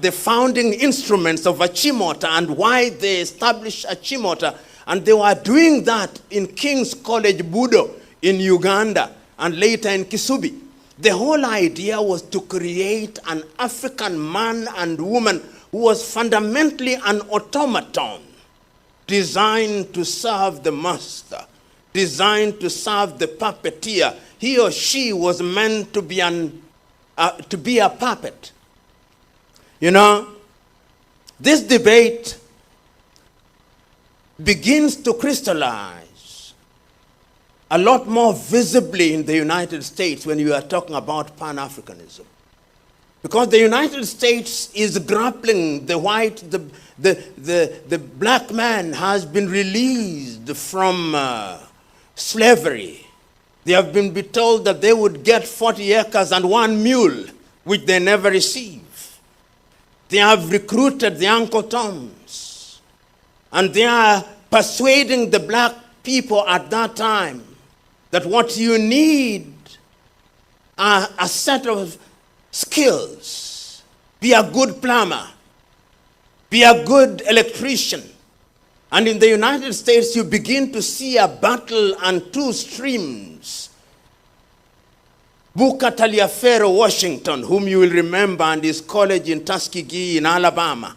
the founding instruments of Achimota and why they established Achimota, and they were doing that in King's College Budo in Uganda and later in Kisubi. The whole idea was to create an African man and woman who was fundamentally an automaton, designed to serve the master, designed to serve the puppeteer. He or she was meant to be a puppet. You know, this debate begins to crystallize a lot more visibly in the United States when you are talking about Pan-Africanism. Because the United States is grappling the black man has been released from slavery. They have been told that they would get 40 acres and 1 mule, which they never receive. They have recruited the Uncle Toms, and they are persuading the black people at that time that what you need are a set of skills. Be a good plumber. Be a good electrician. And in the United States, you begin to see a battle and two streams. Booker Taliaferro Washington, whom you will remember, and his college in Tuskegee in Alabama,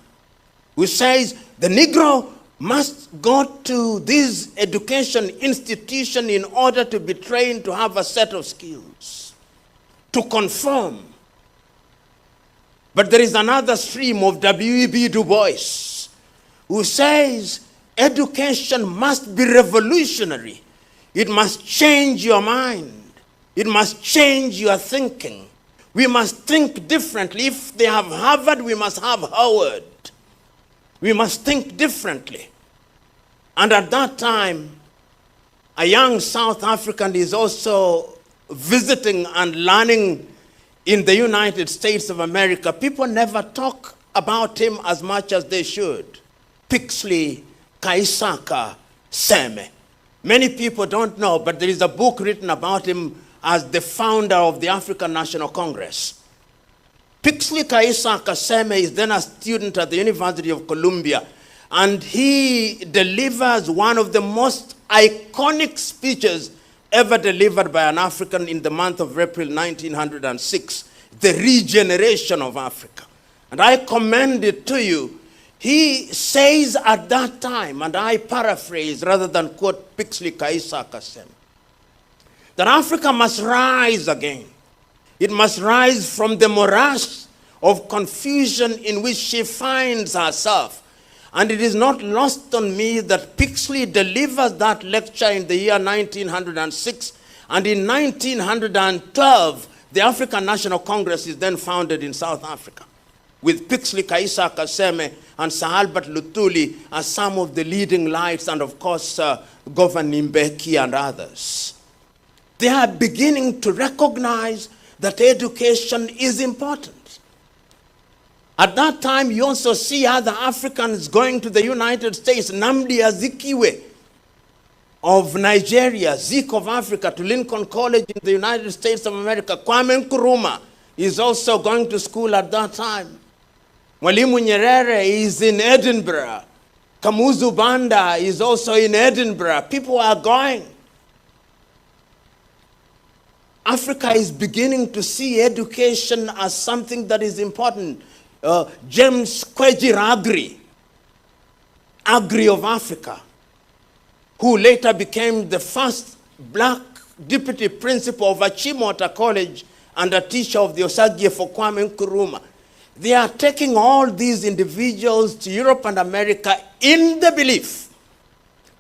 who says the Negro must go to this education institution in order to be trained to have a set of skills, to conform. But there is another stream of W.E.B. Du Bois, who says education must be revolutionary. It must change your mind. It must change your thinking. We must think differently. If they have Harvard, we must have Howard. We must think differently. And at that time, a young South African is also visiting and learning in the United States of America, people never talk about him as much as they should. Pixley Kaisaka Seme. Many people don't know, but there is a book written about him as the founder of the African National Congress. Pixley Kaisaka Seme is then a student at the University of Columbia, and he delivers one of the most iconic speeches ever delivered by an African in the month of April 1906, the regeneration of Africa. And I commend it to you. He says at that time, and I paraphrase rather than quote Pixley Kaisaka Seme, that Africa must rise again. It must rise from the morass of confusion in which she finds herself. And it is not lost on me that Pixley delivers that lecture in the year 1906, and in 1912, the African National Congress is then founded in South Africa, with Pixley Kaisaka Seme and Sir Albert Luthuli as some of the leading lights, and of course, Governor Mbeki and others. They are beginning to recognize that education is important. At that time, you also see other Africans going to the United States. Nnamdi Azikiwe of Nigeria, Zik of Africa, to Lincoln College in the United States of America. Kwame Nkrumah is also going to school at that time. Mwalimu Nyerere is in Edinburgh. Kamuzu Banda is also in Edinburgh. People are going. Africa is beginning to see education as something that is important. James Kwejir Agri of Africa, who later became the first black deputy principal of Achimota College and a teacher of the Osagie for Kwame Nkrumah. They are taking all these individuals to Europe and America in the belief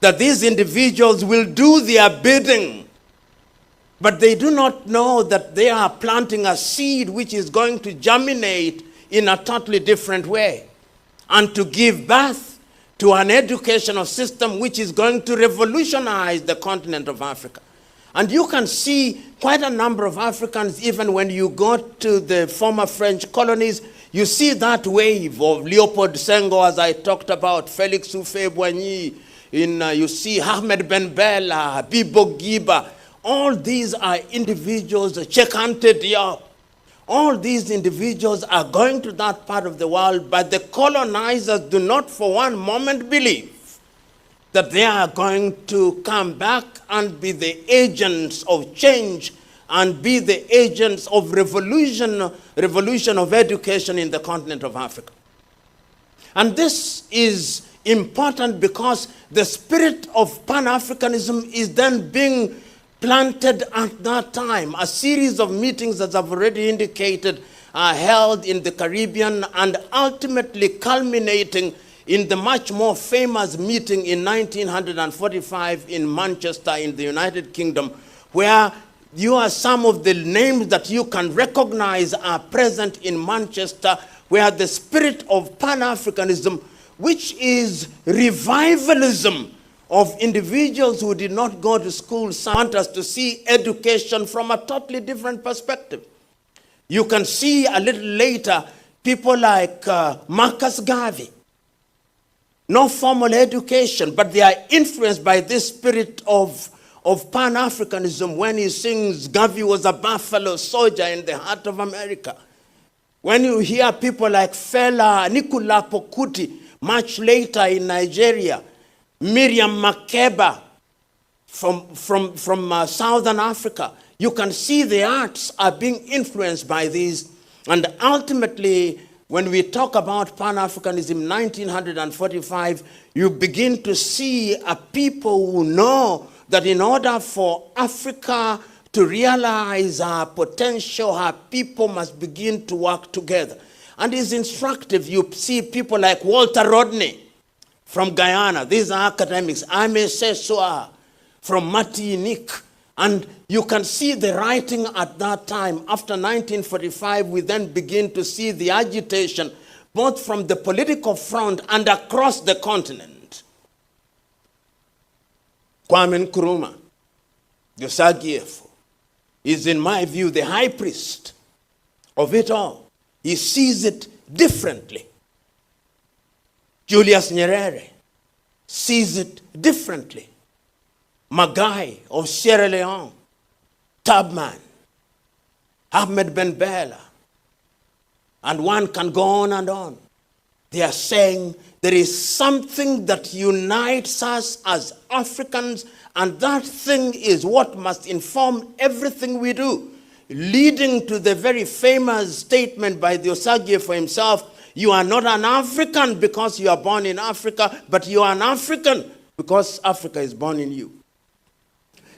that these individuals will do their bidding. But they do not know that they are planting a seed which is going to germinate in a totally different way, and to give birth to an educational system which is going to revolutionize the continent of Africa. And you can see quite a number of Africans, even when you go to the former French colonies, you see that wave of Leopold Senghor, as I talked about, Felix Houphouët-Boigny, you see Ahmed Ben Bella, Bibo Giba. All these are individuals, Chekante Diop. All these individuals are going to that part of the world, but the colonizers do not for one moment believe that they are going to come back and be the agents of change and be the agents of revolution of education in the continent of Africa. And this is important because the spirit of Pan-Africanism is then being planted at that time. A series of meetings, as I've already indicated, are held in the Caribbean and ultimately culminating in the much more famous meeting in 1945 in Manchester in the United Kingdom, where some of the names that you can recognize are present in Manchester, where the spirit of Pan-Africanism, which is revivalism of individuals who did not go to school, want us to see education from a totally different perspective. You can see a little later people like Marcus Garvey. No formal education, but they are influenced by this spirit of Pan-Africanism when he sings, Garvey was a buffalo soldier in the heart of America. When you hear people like Fela Nicola Pokuti, much later in Nigeria, Miriam Makeba from Southern Africa, you can see the arts are being influenced by these. And ultimately, when we talk about Pan-Africanism 1945, you begin to see a people who know that in order for Africa to realize her potential, her people must begin to work together. And it's instructive. You see people like Walter Rodney from Guyana. These are academics. Ame Sessoa from Martinique. And you can see the writing at that time. After 1945, we then begin to see the agitation, both from the political front and across the continent. Kwame Nkrumah, Osagie is, in my view, the high priest of it all. He sees it differently. Julius Nyerere sees it differently. Magai of Sierra Leone, Tubman, Ahmed Ben Bella, and one can go on and on. They are saying there is something that unites us as Africans, and that thing is what must inform everything we do, leading to the very famous statement by the Osagie himself, you are not an African because you are born in Africa, but you are an African because Africa is born in you.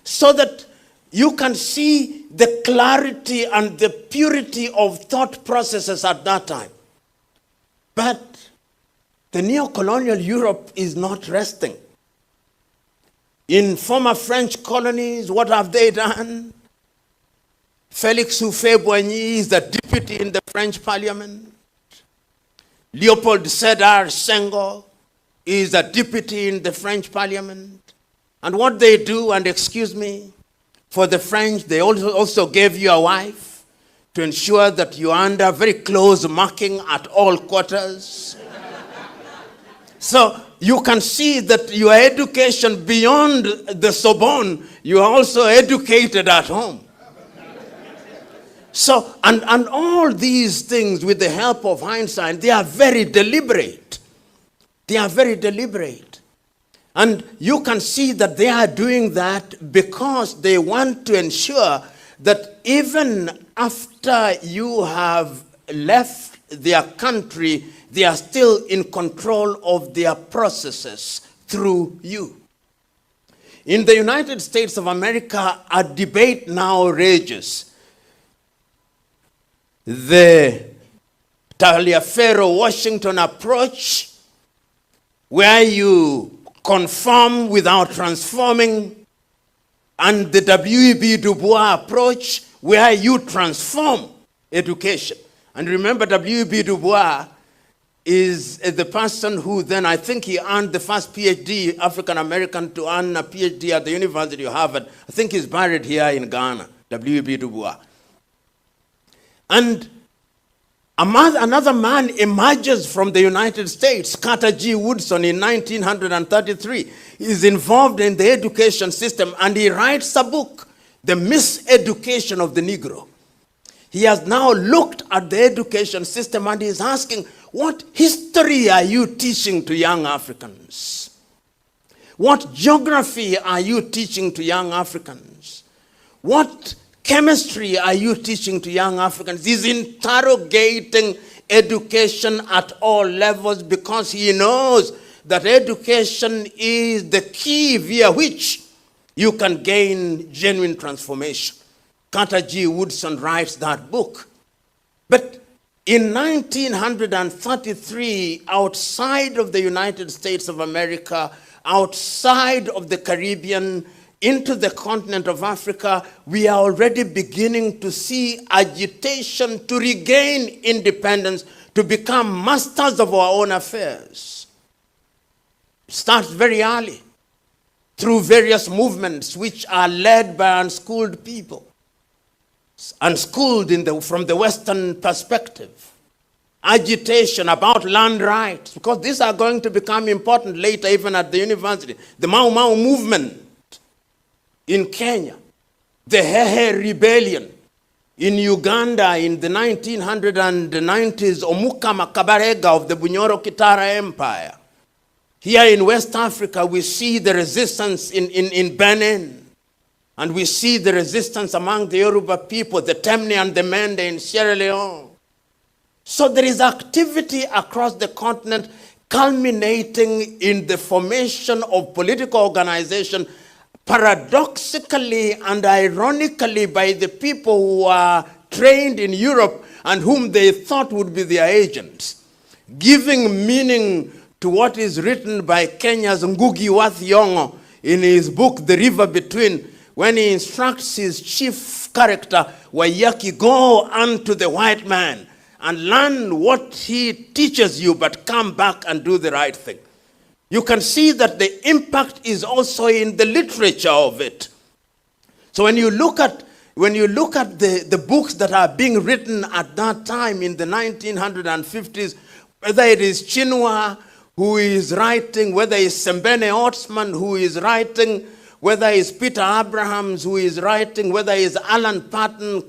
So that you can see the clarity and the purity of thought processes at that time. But the neo-colonial Europe is not resting. In former French colonies, what have they done? Félix Houphouët-Boigny is the deputy in the French parliament. Leopold Sédar Senghor is a deputy in the French parliament. And what they do, and excuse me, for the French, they also gave you a wife to ensure that you are under very close marking at all quarters. So you can see that your education beyond the Sorbonne, you are also educated at home. So, and all these things with the help of hindsight, they are very deliberate. They are very deliberate. And you can see that they are doing that because they want to ensure that even after you have left their country, they are still in control of their processes through you. In the United States of America, a debate now rages. The Taliaferro-Washington approach, where you conform without transforming, and the W.E.B. Du Bois approach, where you transform education. And remember, W.E.B. Du Bois is the person who then, I think he earned the first PhD, African-American to earn a PhD at the University of Harvard. I think he's buried here in Ghana, W.E.B. Du Bois. And another man emerges from the United States, Carter G. Woodson, in 1933. He is involved in the education system, and he writes a book, The Miseducation of the Negro. He has now looked at the education system and is asking, what history are you teaching to young Africans? What geography are you teaching to young Africans? What chemistry are you teaching to young Africans? He's interrogating education at all levels because he knows that education is the key via which you can gain genuine transformation. Carter G. Woodson writes that book. But in 1933, outside of the United States of America, outside of the Caribbean, into the continent of Africa, we are already beginning to see agitation to regain independence, to become masters of our own affairs. It starts very early, through various movements which are led by unschooled people, unschooled from the Western perspective. Agitation about land rights, because these are going to become important later, even at the university. The Mau Mau movement in Kenya, the Hehe Rebellion in Uganda in the 1990s, Omuka Makabarega of the Bunyoro Kitara Empire. Here in West Africa, we see the resistance in Benin, and we see the resistance among the Yoruba people, the Temne and the Mende in Sierra Leone. So there is activity across the continent culminating in the formation of political organization, paradoxically and ironically by the people who are trained in Europe and whom they thought would be their agents, giving meaning to what is written by Kenya's Ngugi wa Thiong'o in his book, The River Between, when he instructs his chief character, Waiyaki, go unto the white man and learn what he teaches you, but come back and do the right thing. You can see that the impact is also in the literature of it. So when you look at when you look at the books that are being written at that time in the 1950s, whether it is Chinua who is writing, whether it's Sembene Otsman who is writing, whether it's Peter Abrahams who is writing, whether it's Alan Patton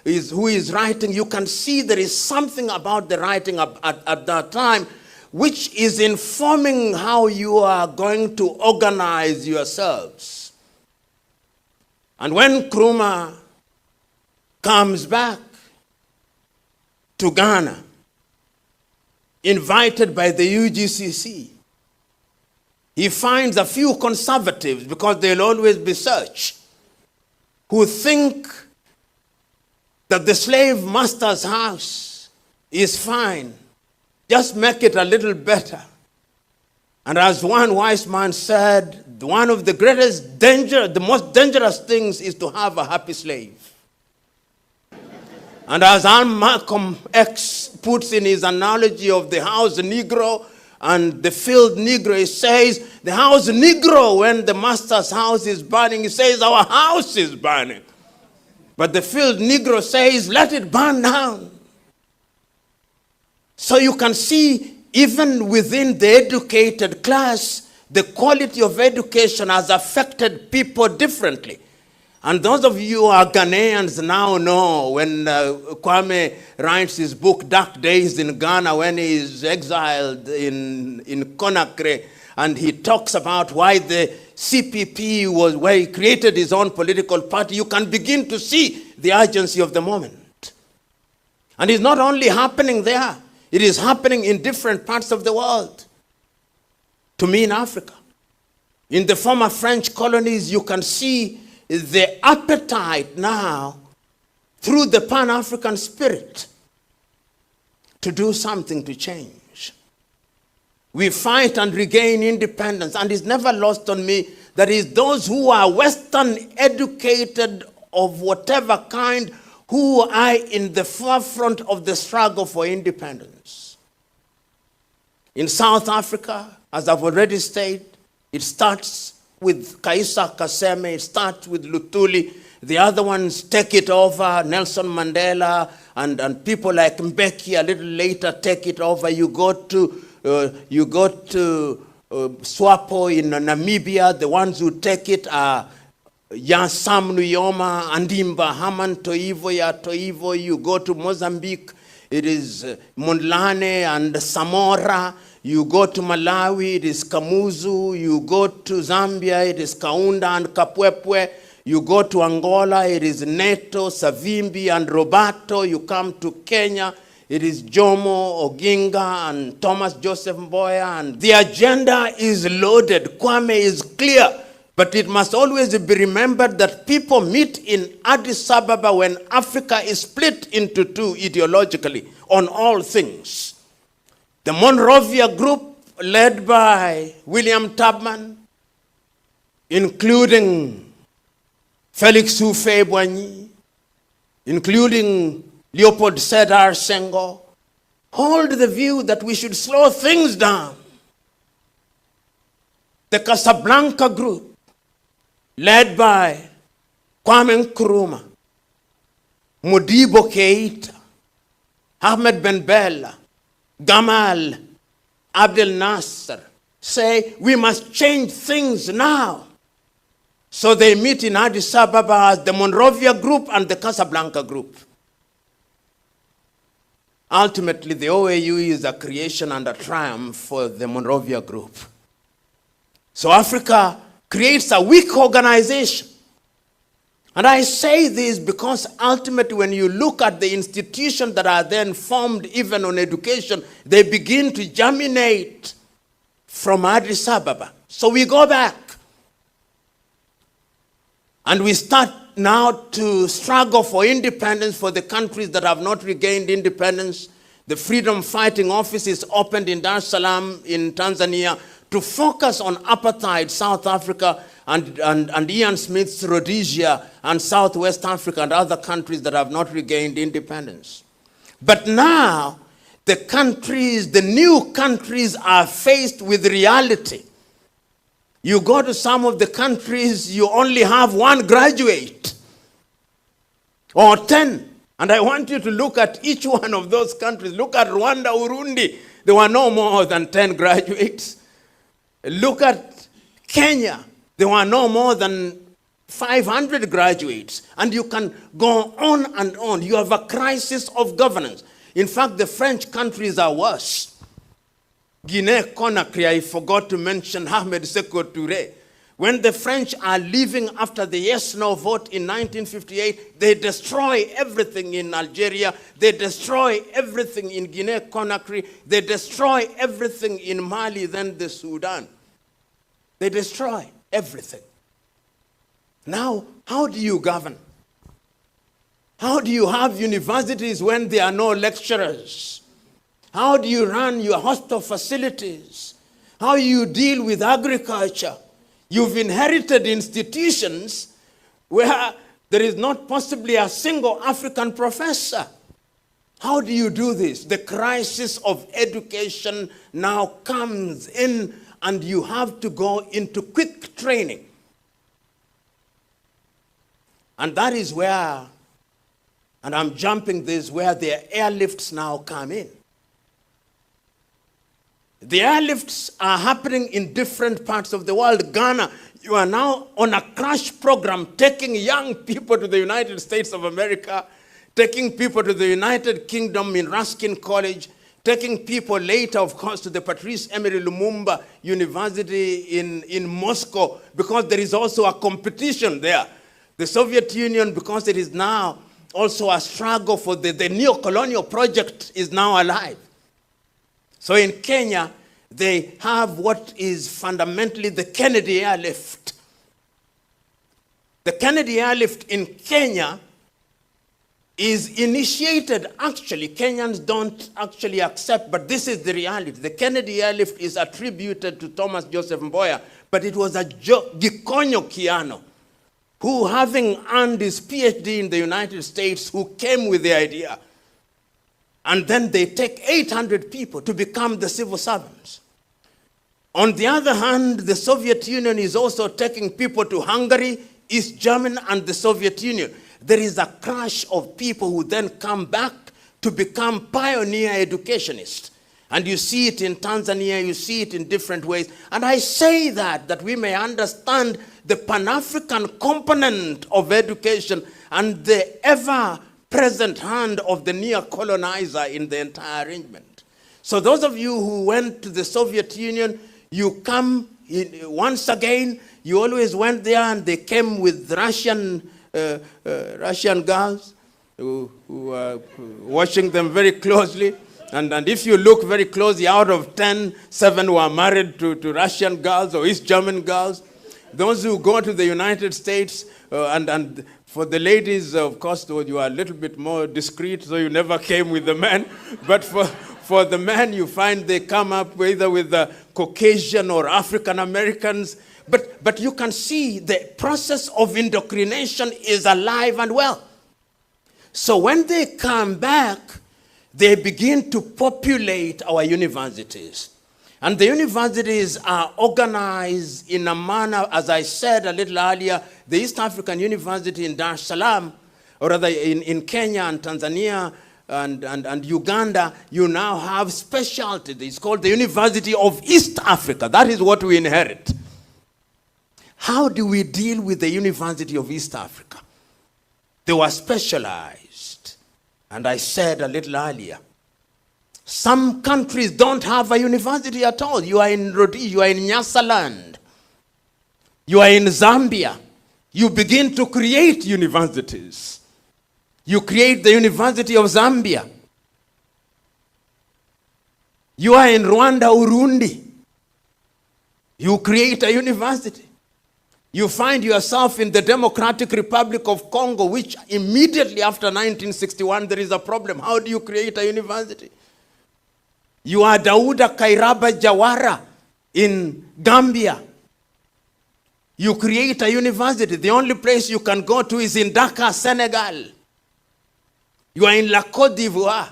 who is writing, you can see there is something about the writing at that time which is informing how you are going to organize yourselves. And when Nkrumah comes back to Ghana, invited by the UGCC, he finds a few conservatives, because there'll always be such, who think that the slave master's house is fine. Just make it a little better. And as one wise man said, one of the greatest danger, the most dangerous things is to have a happy slave. And as Malcolm X puts in his analogy of the house Negro and the field Negro, he says, the house Negro, when the master's house is burning, he says, our house is burning. But the field Negro says, let it burn down. So you can see, even within the educated class, the quality of education has affected people differently. And those of you who are Ghanaians now know when Kwame writes his book, Dark Days in Ghana, when he is exiled in Conakry, and he talks about why the CPP was, where he created his own political party, you can begin to see the urgency of the moment. And it's not only happening there, it is happening in different parts of the world. To me, in Africa, in the former French colonies, you can see the appetite now through the Pan-African spirit to do something to change. We fight and regain independence, and it's never lost on me that is those who are Western educated of whatever kind who are in the forefront of the struggle for independence. In South Africa, as I've already stated, it starts with Kaisa Kaseme, it starts with Lutuli. The other ones take it over, Nelson Mandela, and people like Mbeki a little later take it over. You go to Swapo in Namibia, the ones who take it are Sam Nujoma, Andimba, Haman Toivo. You go to Mozambique, it is Mondlane and Samora. You go to Malawi, it is Kamuzu. You go to Zambia, it is Kaunda and Kapwepwe. You go to Angola, it is Neto, Savimbi and Roberto. You come to Kenya, it is Jomo, Oginga and Thomas Joseph Mboya. And the agenda is loaded. Kwame is clear. But it must always be remembered that people meet in Addis Ababa when Africa is split into two ideologically on all things. The Monrovia group, led by William Tubman, including Felix Houphouët-Boigny, including Leopold Sedar Senghor, hold the view that we should slow things down. The Casablanca group, led by Kwame Nkrumah, Modibo Keita, Ahmed Ben Bella, Gamal Abdel Nasser, say we must change things now. So they meet in Addis Ababa as the Monrovia group and the Casablanca group. Ultimately, the OAU is a creation and a triumph for the Monrovia group. So Africa creates a weak organization. And I say this because ultimately when you look at the institutions that are then formed even on education, they begin to germinate from Addis Ababa. So we go back. And we start now to struggle for independence for the countries that have not regained independence. The Freedom Fighting Office is opened in Dar es Salaam in Tanzania to focus on apartheid, South Africa, and Ian Smith's Rhodesia and Southwest Africa and other countries that have not regained independence. But now, the countries, the new countries are faced with reality. You go to some of the countries, you only have one graduate. or 10. And I want you to look at each one of those countries. Look at Rwanda, Urundi. There were no more than 10 graduates. Look at Kenya. There were no more than 500 graduates. And you can go on and on. You have a crisis of governance. In fact, the French countries are worse. Guinea-Conakry, I forgot to mention Ahmed Sékou Touré. When the French are leaving after the yes-no vote in 1958, they destroy everything in Algeria. They destroy everything in Guinea-Conakry. They destroy everything in Mali, then the Sudan. They destroy everything. Now, how do you govern? How do you have universities when there are no lecturers? How do you run your hospital facilities? How do you deal with agriculture? You've inherited institutions where there is not possibly a single African professor. How do you do this? The crisis of education now comes in, and you have to go into quick training. And that is where, and I'm jumping this, where the airlifts now come in. The airlifts are happening in different parts of the world. Ghana, you are now on a crash program, taking young people to the United States of America, taking people to the United Kingdom in Ruskin College, taking people later, of course, to the Patrice Emery Lumumba University in Moscow, because there is also a competition there. The Soviet Union, because it is now also a struggle for the neo-colonial project, is now alive. So in Kenya, they have what is fundamentally the Kennedy Airlift. The Kennedy Airlift in Kenya is initiated, actually, Kenyans don't actually accept, but this is the reality. The Kennedy Airlift is attributed to Thomas Joseph Mboya, but it was a Gikonyo Kiano, who, having earned his PhD in the United States, who came with the idea. And then they take 800 people to become the civil servants. On the other hand, the Soviet Union is also taking people to Hungary, East Germany, and the Soviet Union. There is a crash of people who then come back to become pioneer educationists. And you see it in Tanzania, you see it in different ways. And I say that we may understand the Pan-African component of education and the ever-present hand of the neo-colonizer in the entire arrangement. So those of you who went to the Soviet Union, you come in, once again, you always went there, and they came with Russian girls who are watching them very closely. And if you look very closely, out of 10, 7 were married to Russian girls or East German girls. Those who go to the United States, and for the ladies, of course, you are a little bit more discreet, so you never came with the men. But for the men, you find they come up either with the Caucasian or African Americans. But you can see the process of indoctrination is alive and well. So when they come back, they begin to populate our universities. And the universities are organized in a manner, as I said a little earlier, the East African University in Dar es Salaam, or rather in Kenya and Tanzania and Uganda, you now have specialty. It's called the University of East Africa. That is what we inherit. How do we deal with the University of East Africa? They were specialized. And I said a little earlier, some countries don't have a university at all. You are in Rhodesia, you are in Nyasaland, you are in Zambia. You begin to create universities. You create the University of Zambia. You are in Rwanda, Urundi. You create a university. You find yourself in the Democratic Republic of Congo, which immediately after 1961, there is a problem. How do you create a university? You are Dauda Kairaba Jawara in Gambia. You create a university. The only place you can go to is in Dakar, Senegal. You are in La Côte d'Ivoire.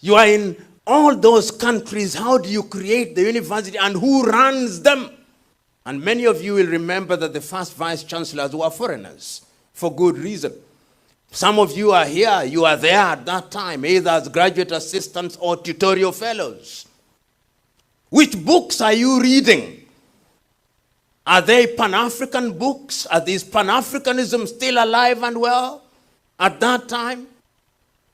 You are in all those countries. How do you create the university, and who runs them? And many of you will remember that the first vice chancellors were foreigners, for good reason. Some of you are here, you are there at that time, either as graduate assistants or tutorial fellows. Which books are you reading? Are they Pan-African books? Are these Pan-Africanism still alive and well at that time?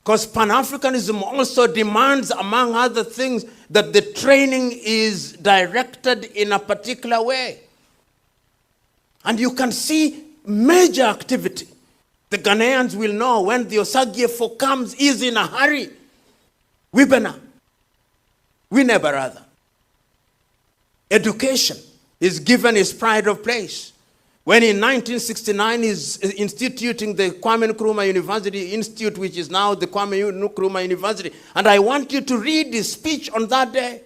Because Pan-Africanism also demands, among other things, that the training is directed in a particular way. And you can see major activity. The Ghanaians will know when the Osagyefo comes, is in a hurry. Wibena. We never rather. Education is given its pride of place. When in 1969 is instituting the Kwame Nkrumah University Institute, which is now the Kwame Nkrumah University. And I want you to read his speech on that day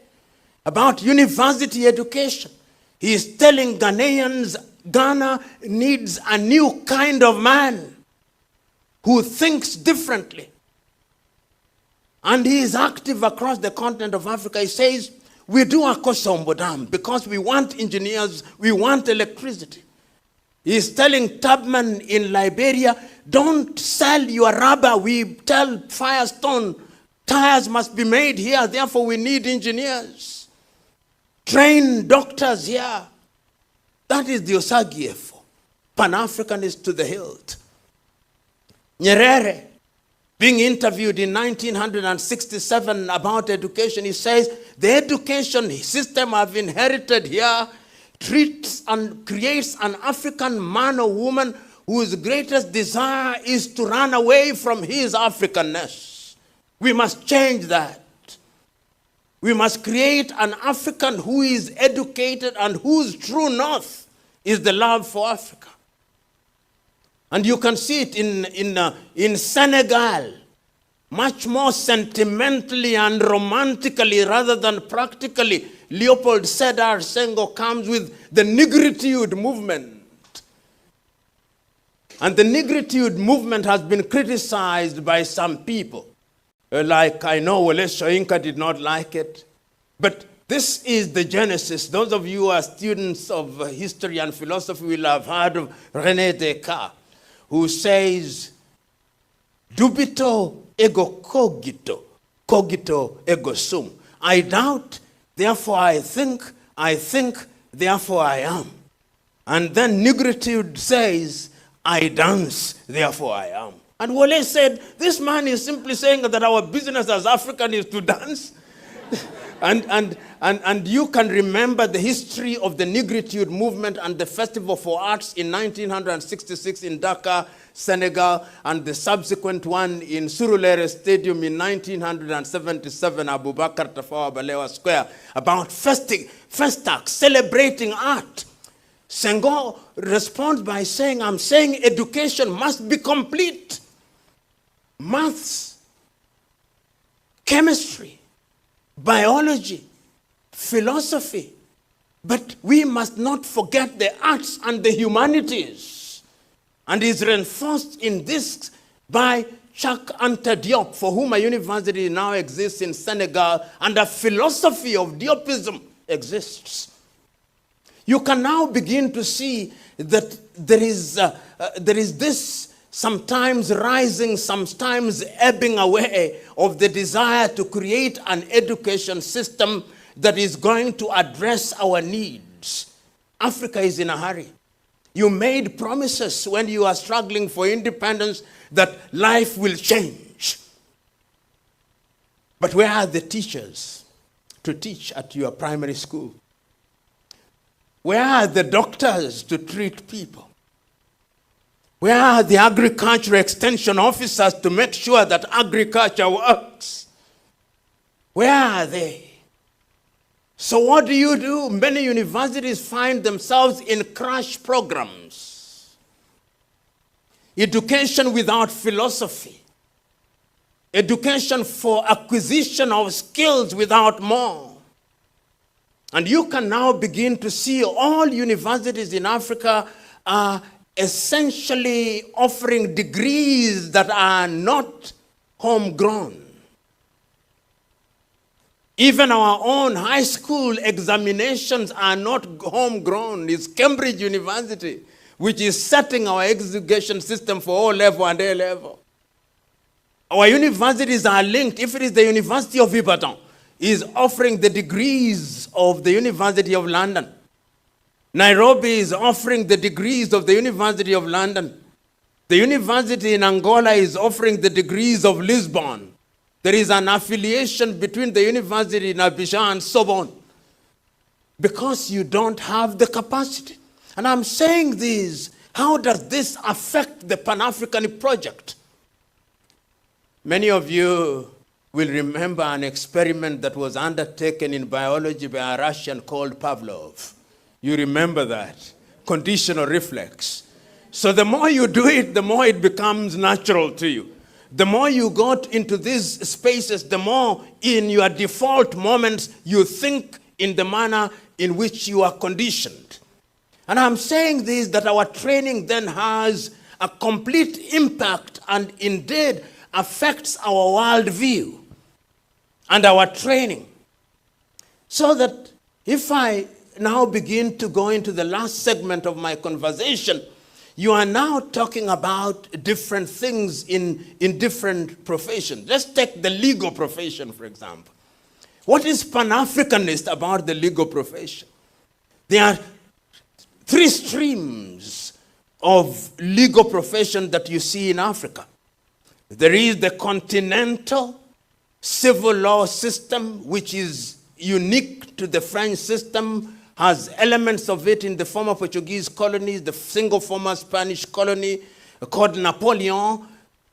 about university education. He is telling Ghanaians, Ghana needs a new kind of man who thinks differently. And he is active across the continent of Africa. He says, we do Akosombo Dam because we want engineers, we want electricity. He is telling Tubman in Liberia, don't sell your rubber. We tell Firestone, tires must be made here, therefore we need engineers. Train doctors here. That is the Osagyefo. Pan-Africanist to the hilt. Nyerere, being interviewed in 1967 about education, he says, the education system I've inherited here treats and creates an African man or woman whose greatest desire is to run away from his Africanness. We must change that. We must create an African who is educated and whose true north is the love for Africa. And you can see it in Senegal, much more sentimentally and romantically rather than practically. Leopold Sedar Senghor comes with the Negritude movement. And the Negritude movement has been criticized by some people. Like, I know Wole Soyinka did not like it. But this is the genesis. Those of you who are students of history and philosophy will have heard of René Descartes, who says, dubito ego cogito, cogito ego sum. I doubt, therefore I think, therefore I am. And then Negritude says, I dance, therefore I am. And Wole said, this man is simply saying that our business as African is to dance. And you can remember the history of the Negritude movement and the Festival for Arts in 1966 in Dakar, Senegal, and the subsequent one in Surulere Stadium in 1977, Abubakar Tafawa Balewa Square, about Festac, celebrating art. Senghor responds by saying, I'm saying education must be complete. Maths, chemistry, biology, philosophy. But we must not forget the arts and the humanities. And is reinforced in this by Cheikh Anta Diop, for whom a university now exists in Senegal, and a philosophy of Diopism exists. You can now begin to see that there is this sometimes rising, sometimes ebbing away of the desire to create an education system that is going to address our needs. Africa is in a hurry. You made promises when you are struggling for independence that life will change. But where are the teachers to teach at your primary school? Where are the doctors to treat people? Where are the agriculture extension officers to make sure that agriculture works? Where are they? So what do? Many universities find themselves in crash programs. Education without philosophy. Education for acquisition of skills without more. And you can now begin to see all universities in Africa are essentially offering degrees that are not homegrown. Even our own high school examinations are not homegrown. It's Cambridge University, which is setting our education system for O level and A level. Our universities are linked. If it is the University of Ibadan, is offering the degrees of the University of London. Nairobi is offering the degrees of the University of London. The university in Angola is offering the degrees of Lisbon. There is an affiliation between the university in Abidjan and Sorbonne because you don't have the capacity. And I'm saying this, how does this affect the Pan-African project? Many of you will remember an experiment that was undertaken in biology by a Russian called Pavlov. You remember that? Conditional reflex. So the more you do it, the more it becomes natural to you. The more you go into these spaces, the more in your default moments you think in the manner in which you are conditioned. And I'm saying this, that our training then has a complete impact and indeed affects our worldview and our training. So that if I now begin to go into the last segment of my conversation, you are now talking about different things in different professions. Let's take the legal profession, for example. What is Pan-Africanist about the legal profession? There are three streams of legal profession that you see in Africa. There is the continental civil law system, which is unique to the French system, has elements of it in the former Portuguese colonies, the single former Spanish colony called Napoleon,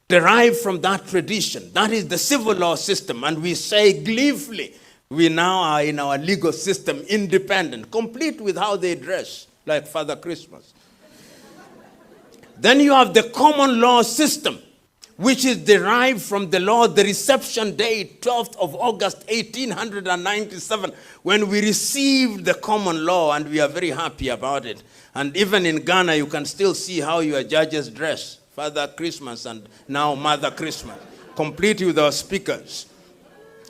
derived from that tradition. That is the civil law system. And we say gleefully, we now are in our legal system independent, complete with how they dress, like Father Christmas. Then you have the common law system, which is derived from the law, the reception date, 12th of August, 1897, when we received the common law, and we are very happy about it. And even in Ghana, you can still see how your judges dress. Father Christmas and now Mother Christmas, complete with our speakers.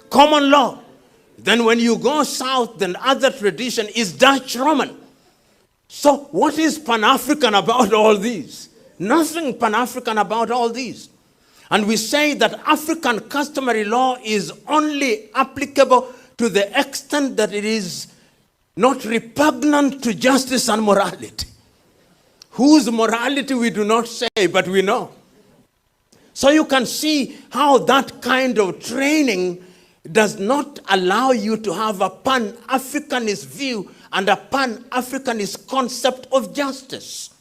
Common law. Then when you go south, then other tradition is Dutch Roman. So what is Pan-African about all these? Nothing Pan-African about all these. And we say that African customary law is only applicable to the extent that it is not repugnant to justice and morality. Whose morality we do not say, but we know. So you can see how that kind of training does not allow you to have a Pan-Africanist view and a Pan-Africanist concept of justice.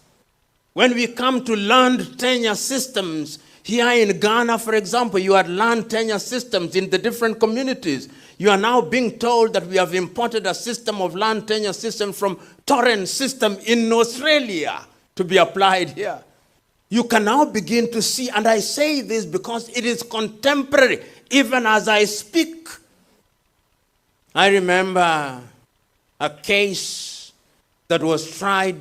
When we come to land tenure systems, here in Ghana, for example, you had land tenure systems in the different communities. You are now being told that we have imported a system of land tenure system from Torrens system in Australia to be applied here. You can now begin to see, and I say this because it is contemporary, even as I speak. I remember a case that was tried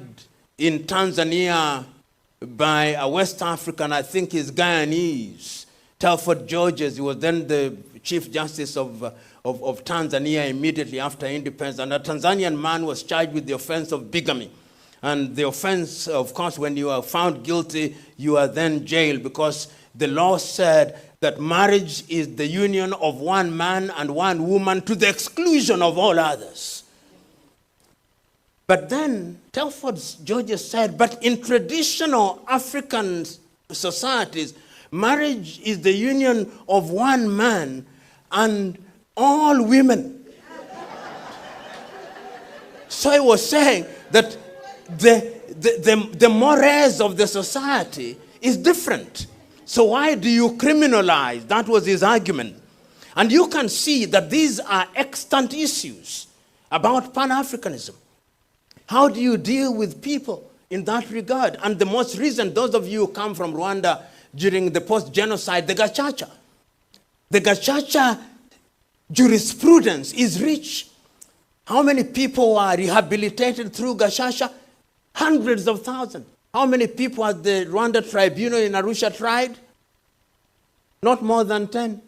in Tanzania by a West African, I think he's Guyanese, Telford Georges. He was then the Chief Justice of Tanzania immediately after independence. And a Tanzanian man was charged with the offense of bigamy. And the offense, of course, when you are found guilty, you are then jailed, because the law said that marriage is the union of one man and one woman to the exclusion of all others. But then Telford Georges said, but in traditional African societies, marriage is the union of one man and all women. So he was saying that the mores of the society is different. So why do you criminalize? That was his argument. And you can see that these are extant issues about Pan-Africanism. How do you deal with people in that regard? And the most recent, those of you who come from Rwanda during the post-genocide, the Gacaca. The Gacaca jurisprudence is rich. How many people are rehabilitated through Gacaca? Hundreds of thousands. How many people has the Rwanda tribunal in Arusha tried? Not more than 10.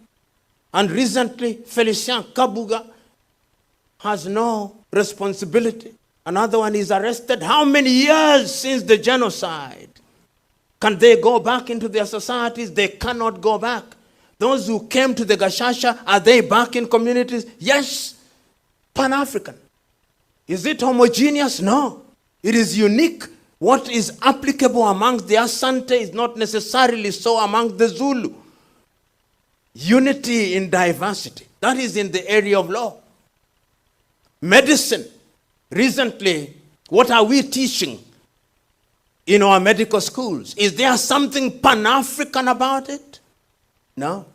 And recently, Felicien Kabuga has no responsibility. Another one is arrested. How many years since the genocide? Can they go back into their societies? They cannot go back. Those who came to the Gashasha, are they back in communities? Yes. Pan-African. Is it homogeneous? No. It is unique. What is applicable amongst the Asante is not necessarily so among the Zulu. Unity in diversity. That is in the area of law. Medicine. Recently, what are we teaching in our medical schools? Is there something Pan-African about it? No.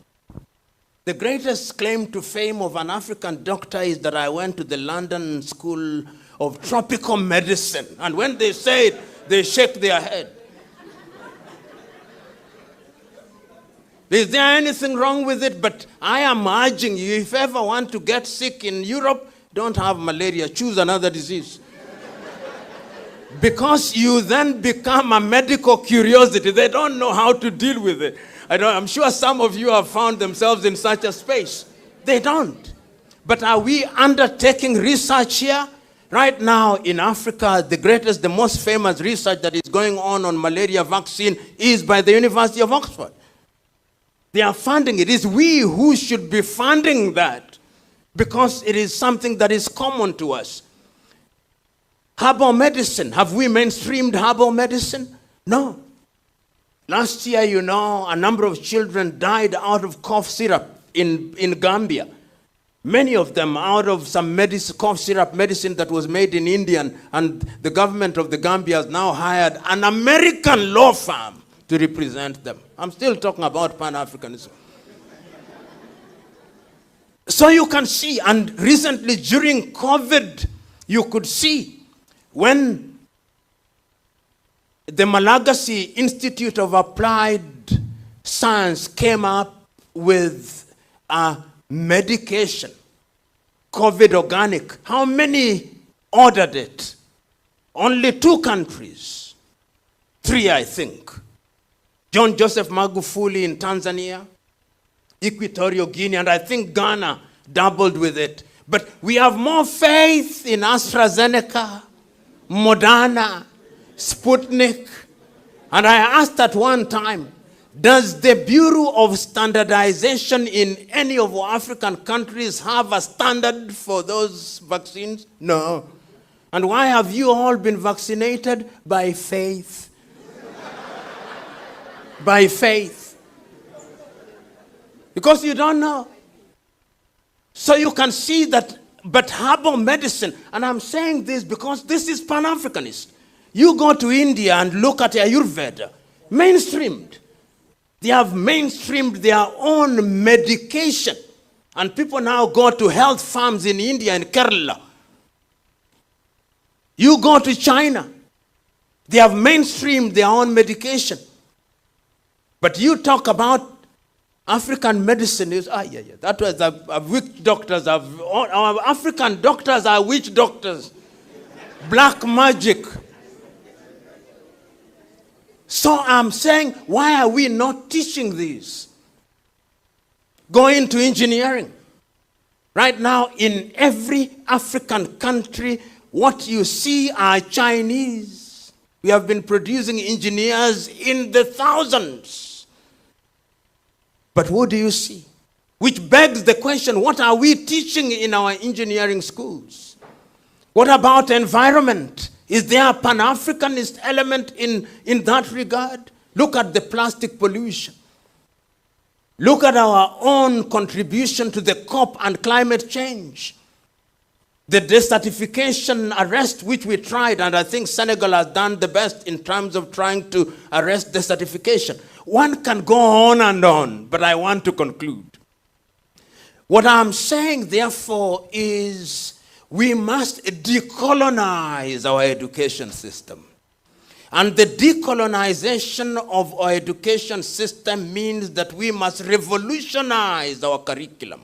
The greatest claim to fame of an African doctor is that I went to the London School of Tropical Medicine. And when they say it, they shake their head. Is there anything wrong with it? But I am urging you, if you ever want to get sick in Europe, don't have malaria, choose another disease. Because you then become a medical curiosity. They don't know how to deal with it. I'm sure some of you have found themselves in such a space. They don't. But are we undertaking research here? Right now in Africa, the greatest, the most famous research that is going on malaria vaccine is by the University of Oxford. They are funding it. It is we who should be funding that because it is something that is common to us. Herbal medicine. Have we mainstreamed herbal medicine? No. Last year, a number of children died out of cough syrup in Gambia. Many of them out of some cough syrup medicine that was made in India, and the government of the Gambia has now hired an American law firm to represent them. I'm still talking about Pan-Africanism. So you can see, and recently during COVID, you could see when the Malagasy Institute of Applied Science came up with a medication, COVID organic. How many ordered it? Only 2 countries. 3, I think. John Joseph Magufuli in Tanzania, Equatorial Guinea, and I think Ghana doubled with it. But we have more faith in AstraZeneca, Moderna, Sputnik. And I asked at one time, does the Bureau of Standardization in any of our African countries have a standard for those vaccines? No. And why have you all been vaccinated? By faith. By faith. Because you don't know. So you can see that, but herbal medicine, and I'm saying this because this is Pan-Africanist. You go to India and look at Ayurveda, mainstreamed. They have mainstreamed their own medication. And people now go to health farms in India and Kerala. You go to China, they have mainstreamed their own medication. But you talk about African medicine, that was witch doctors. Our African doctors are witch doctors. Black magic. So I'm saying, why are we not teaching these? Go into engineering. Right now, in every African country, what you see are Chinese. We have been producing engineers in the thousands. But what do you see? Which begs the question, what are we teaching in our engineering schools? What about environment? Is there a Pan-Africanist element in that regard? Look at the plastic pollution. Look at our own contribution to the COP and climate change. The desertification arrest which we tried, and I think Senegal has done the best in terms of trying to arrest desertification. One can go on, but I want to conclude. What I'm saying, therefore, is we must decolonize our education system. And the decolonization of our education system means that we must revolutionize our curriculum.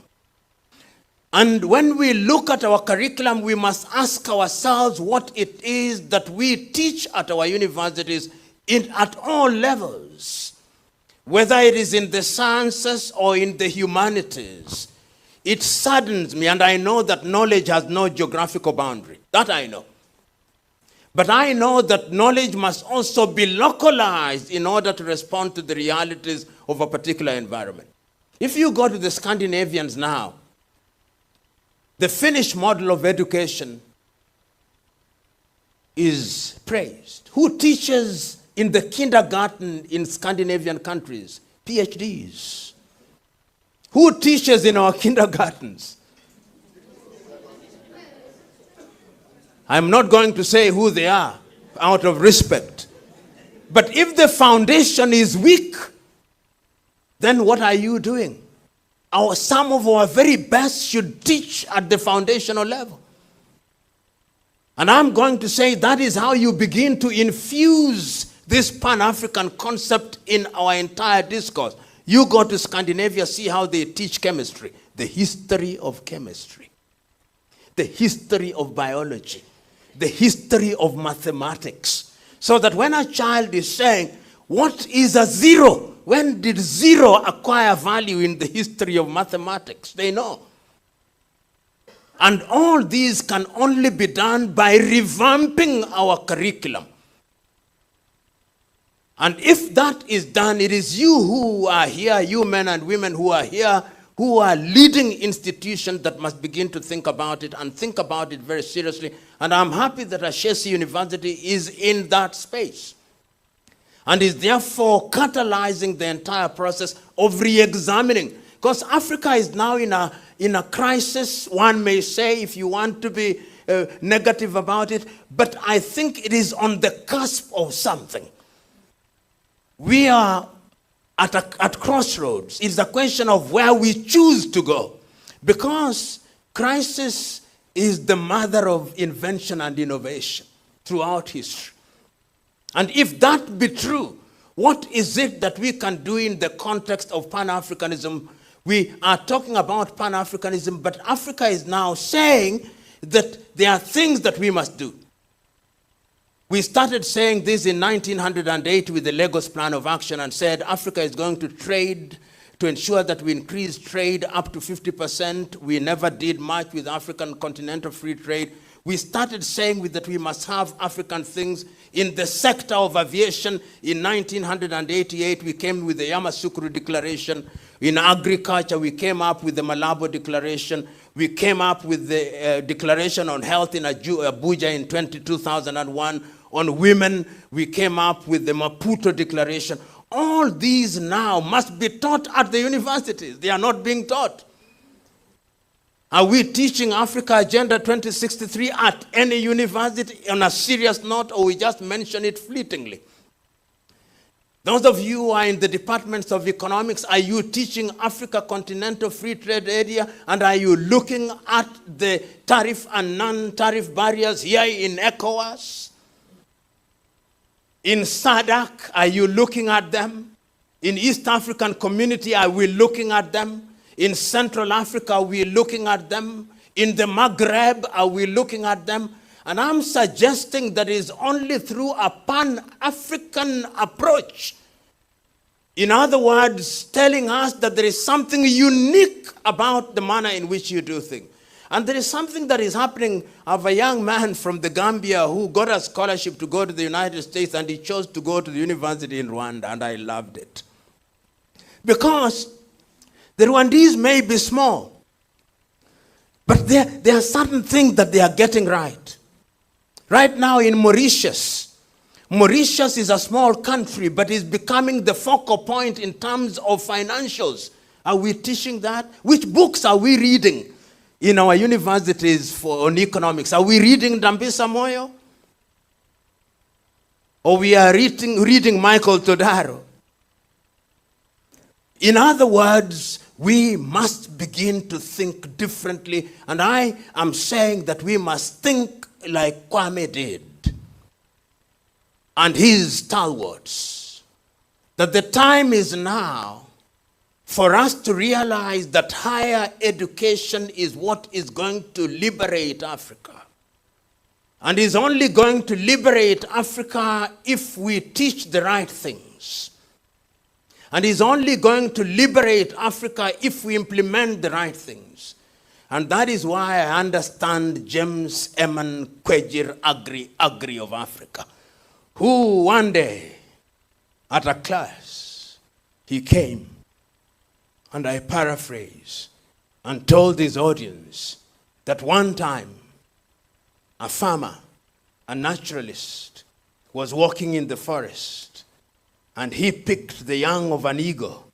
And when we look at our curriculum, we must ask ourselves what it is that we teach at our universities at all levels, whether it is in the sciences or in the humanities. It saddens me, and I know that knowledge has no geographical boundary. That I know. But I know that knowledge must also be localized in order to respond to the realities of a particular environment. If you go to the Scandinavians now, the Finnish model of education is praised. Who teaches in the kindergarten in Scandinavian countries? PhDs. Who teaches in our kindergartens? I'm not going to say who they are out of respect. But if the foundation is weak, then what are you doing? Some of our very best should teach at the foundational level. And I'm going to say that is how you begin to infuse this Pan-African concept in our entire discourse. You go to Scandinavia, see how they teach chemistry, the history of chemistry, the history of biology, the history of mathematics. So that when a child is saying, what is a zero? When did zero acquire value in the history of mathematics? They know. And all these can only be done by revamping our curriculum. And if that is done, it is you who are here, you men and women who are here, who are leading institutions that must begin to think about it and think about it very seriously. And I'm happy that Ashesi University is in that space and is therefore catalyzing the entire process of re-examining. Because Africa is now in a crisis, one may say, if you want to be negative about it, but I think it is on the cusp of something. We are at crossroads. It's a question of where we choose to go. Because crisis is the mother of invention and innovation throughout history. And if that be true, what is it that we can do in the context of Pan-Africanism? We are talking about Pan-Africanism, but Africa is now saying that there are things that we must do. We started saying this in 1908 with the Lagos Plan of Action and said Africa is going to trade to ensure that we increase trade up to 50%. We never did much with African continental free trade. We started saying that we must have African things in the sector of aviation. In 1988, we came with the Yamoussoukro Declaration. In agriculture, we came up with the Malabo Declaration. We came up with the Declaration on Health in Abuja in 2001. On women, we came up with the Maputo Declaration. All these now must be taught at the universities. They are not being taught. Are we teaching Africa Agenda 2063 at any university on a serious note, or we just mention it fleetingly? Those of you who are in the departments of economics, are you teaching Africa Continental Free Trade Area, and are you looking at the tariff and non-tariff barriers here in ECOWAS? In SADC, are you looking at them? In East African Community, are we looking at them? In Central Africa, are we looking at them? In the Maghreb, are we looking at them? And I'm suggesting that it is only through a Pan-African approach. In other words, telling us that there is something unique about the manner in which you do things. And there is something that is happening of a young man from the Gambia who got a scholarship to go to the United States, and he chose to go to the university in Rwanda, and I loved it. Because the Rwandese may be small, but there are certain things that they are getting right. Right now in Mauritius is a small country, but is becoming the focal point in terms of financials. Are we teaching that? Which books are we reading in our universities on economics? Are we reading Dambisa Moyo? Or we are reading Michael Todaro? In other words, we must begin to think differently. And I am saying that we must think like Kwame did and his stalwarts. That the time is now for us to realize that higher education is what is going to liberate Africa. And is only going to liberate Africa if we teach the right things. And is only going to liberate Africa if we implement the right things. And that is why I understand James Eman Kwejir Agri of Africa, who one day at a class, he came and I paraphrase, and told this audience that one time a farmer, a naturalist, was walking in the forest, and he picked the young of an eagle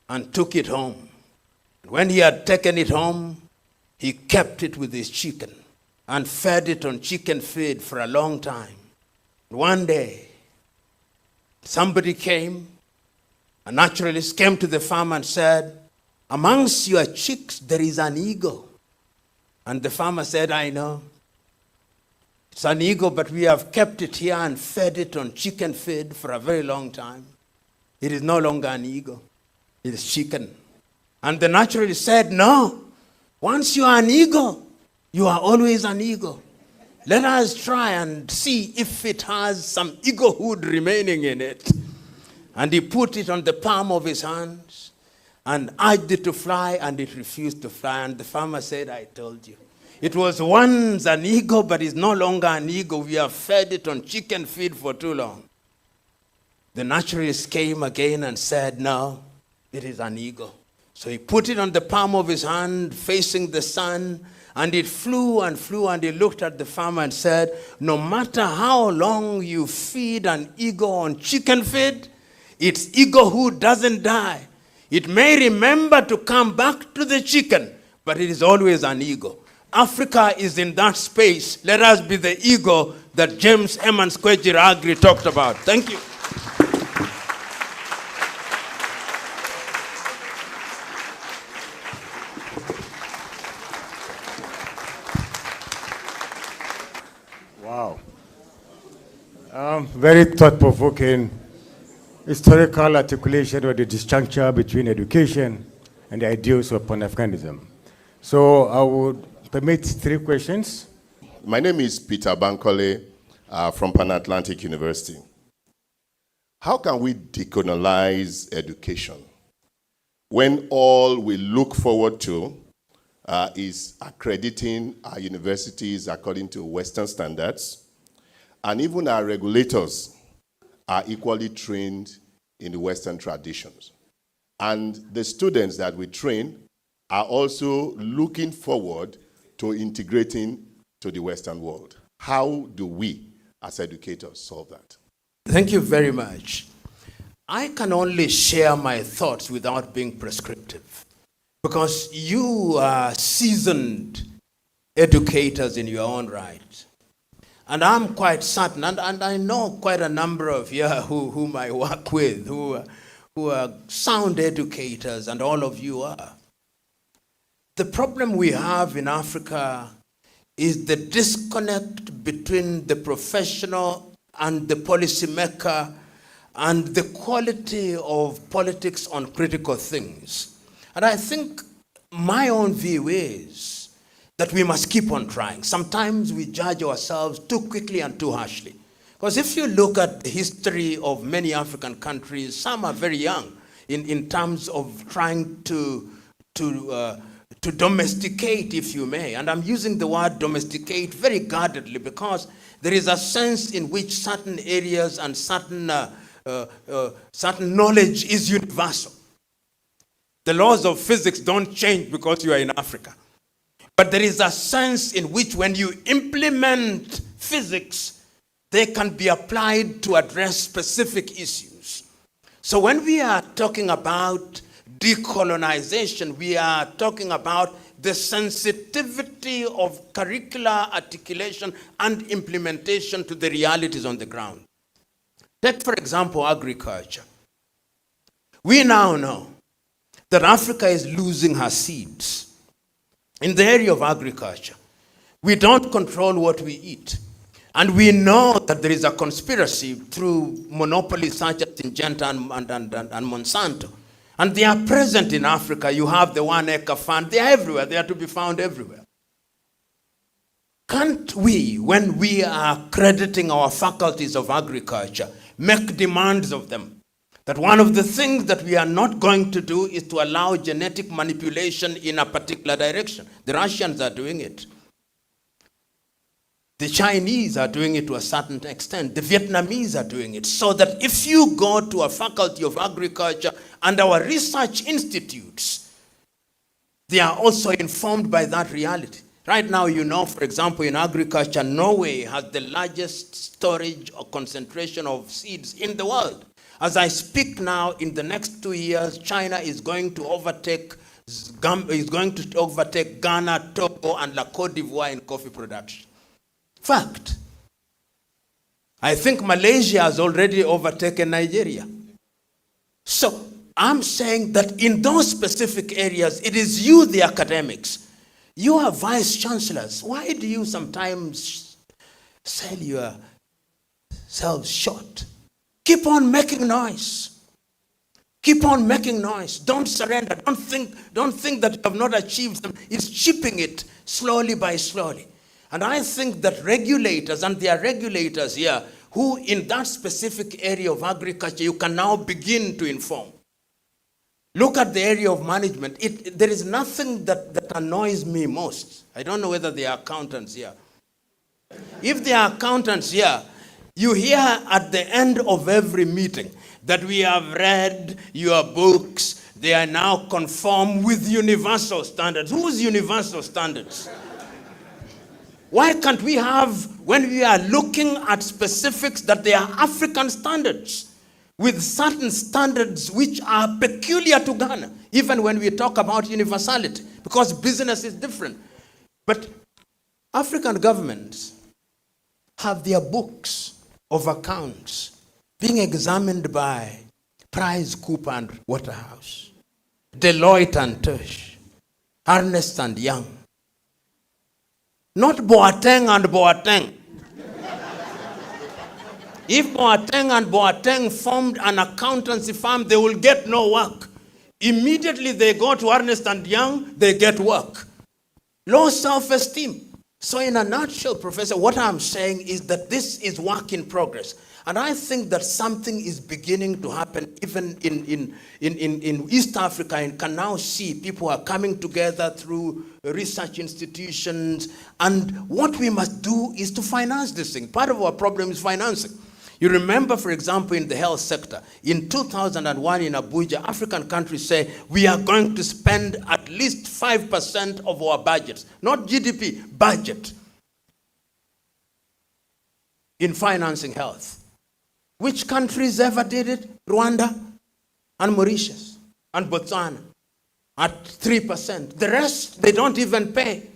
and took it home. When he had taken it home, he kept it with his chicken and fed it on chicken feed for a long time. One day, somebody came, a naturalist came to the farm and said, "Amongst your chicks, there is an eagle." And the farmer said, "I know. It's an eagle, but we have kept it here and fed it on chicken feed for a very long time. It is no longer an eagle. It is chicken." And the naturalist said, "No. Once you are an eagle, you are always an eagle. Let us try and see if it has some eaglehood remaining in it." And he put it on the palm of his hands and urged it to fly, and it refused to fly. And the farmer said, "I told you. It was once an eagle, but it's no longer an eagle. We have fed it on chicken feed for too long." The naturalist came again and said, "No, it is an eagle." So he put it on the palm of his hand, facing the sun, and it flew and flew, and he looked at the farmer and said, "No matter how long you feed an eagle on chicken feed, its eaglehood doesn't die. It may remember to come back to the chicken, but it is always an eagle." Africa is in that space. Let us be the eagle that James Emmons Kwejira talked about. Thank you. Wow. Very thought-provoking historical articulation of the disjuncture between education and the ideals of Pan-Africanism. So I would permit 3 questions. My name is Peter Bankole from Pan-Atlantic University. How can we decolonize education when all we look forward to is accrediting our universities according to Western standards, and even our regulators are equally trained in the Western traditions? And the students that we train are also looking forward to integrating to the Western world. How do we, as educators, solve that? Thank you very much. I can only share my thoughts without being prescriptive, because you are seasoned educators in your own right. And I'm quite certain, and I know quite a number of you whom I work with, who are sound educators, and all of you are. The problem we have in Africa is the disconnect between the professional and the policymaker and the quality of politics on critical things. And I think my own view is that we must keep on trying. Sometimes we judge ourselves too quickly and too harshly. Because if you look at the history of many African countries, some are very young in terms of trying to domesticate, if you may. And I'm using the word domesticate very guardedly, because there is a sense in which certain areas and certain knowledge is universal. The laws of physics don't change because you are in Africa. But there is a sense in which when you implement physics, they can be applied to address specific issues. So when we are talking about decolonization, we are talking about the sensitivity of curricular articulation and implementation to the realities on the ground. Take, for example, agriculture. We now know that Africa is losing her seeds in the area of agriculture. We don't control what we eat. And we know that there is a conspiracy through monopolies such as Syngenta and Monsanto. And they are present in Africa. You have the 1 acre fund. They are everywhere. They are to be found everywhere. Can't we, when we are crediting our faculties of agriculture, make demands of them? That one of the things that we are not going to do is to allow genetic manipulation in a particular direction. The Russians are doing it. The Chinese are doing it to a certain extent. The Vietnamese are doing it. So that if you go to a faculty of agriculture and our research institutes, They are also informed by that reality. Right now, you know, for example, in agriculture, Norway has the largest storage or concentration of seeds in the world. As I speak now, in the next 2 years, China is going to overtake Ghana, Togo, and La Côte d'Ivoire in coffee production. Fact. I think Malaysia has already overtaken Nigeria. So I'm saying that in those specific areas, it is you, the academics. You are vice chancellors. Why do you sometimes sell yourselves short? Keep on making noise. Keep on making noise. Don't surrender. Don't think that you have not achieved them. It's chipping it slowly by slowly. And I think that regulators, and there are regulators here, who in that specific area of agriculture, you can now begin to inform. Look at the area of management. There is nothing that annoys me most. I don't know whether there are accountants here. If there are accountants here, you hear at the end of every meeting that we have read your books. They are now conform with universal standards. Whose universal standards? Why can't we have, when we are looking at specifics, that they are African standards, with certain standards which are peculiar to Ghana, even when we talk about universality, because business is different. But African governments have their books of accounts being examined by Price, Cooper and Waterhouse, Deloitte and Touche, Ernst and Young. Not Boateng and Boateng. If Boateng and Boateng formed an accountancy firm, they will get no work. Immediately they go to Ernst and Young, they get work. Low self-esteem. So in a nutshell, Professor, what I'm saying is that this is work in progress. And I think that something is beginning to happen even in East Africa, and can now see people are coming together through research institutions. And what we must do is to finance this thing. Part of our problem is financing. You remember, for example, in the health sector, in 2001 in Abuja, African countries say we are going to spend at least 5% of our budgets, not GDP, budget, in financing health. Which countries ever did it? Rwanda and Mauritius and Botswana at 3%. The rest, they don't even pay.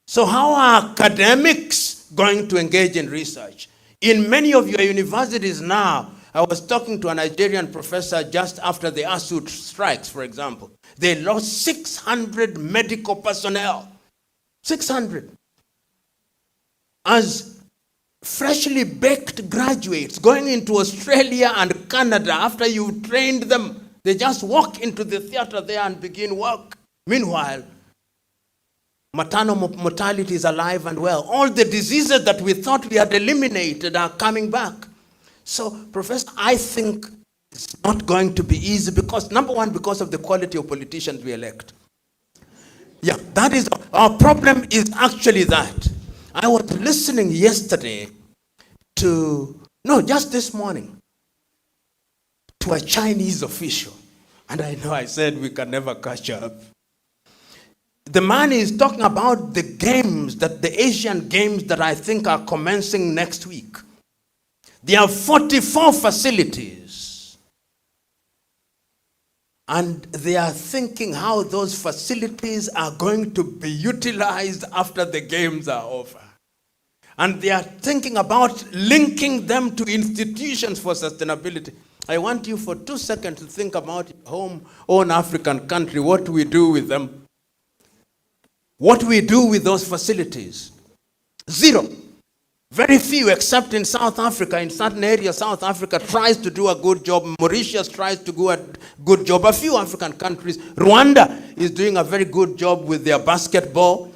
So how are academics going to engage in research? In many of your universities now, I was talking to a Nigerian professor just after the ASU strikes, for example. They lost 600 medical personnel. 600. As freshly baked graduates going into Australia and Canada, after you've trained them, they just walk into the theater there and begin work. Meanwhile, maternal mortality is alive and well. All the diseases that we thought we had eliminated are coming back. So, Professor, I think it's not going to be easy because, number one, because of the quality of politicians we elect. Yeah, that is, our problem is actually that. I was listening yesterday just this morning, to a Chinese official. And I know I said we can never catch up. The man is talking about the games, the Asian games that I think are commencing next week. There are 44 facilities. And they are thinking how those facilities are going to be utilized after the games are over. And they are thinking about linking them to institutions for sustainability. I want you for 2 seconds to think about your own African country, what we do with them. What we do with those facilities? Zero. Very few, except in South Africa. In certain areas, South Africa tries to do a good job. Mauritius tries to do a good job. A few African countries. Rwanda is doing a very good job with their basketball.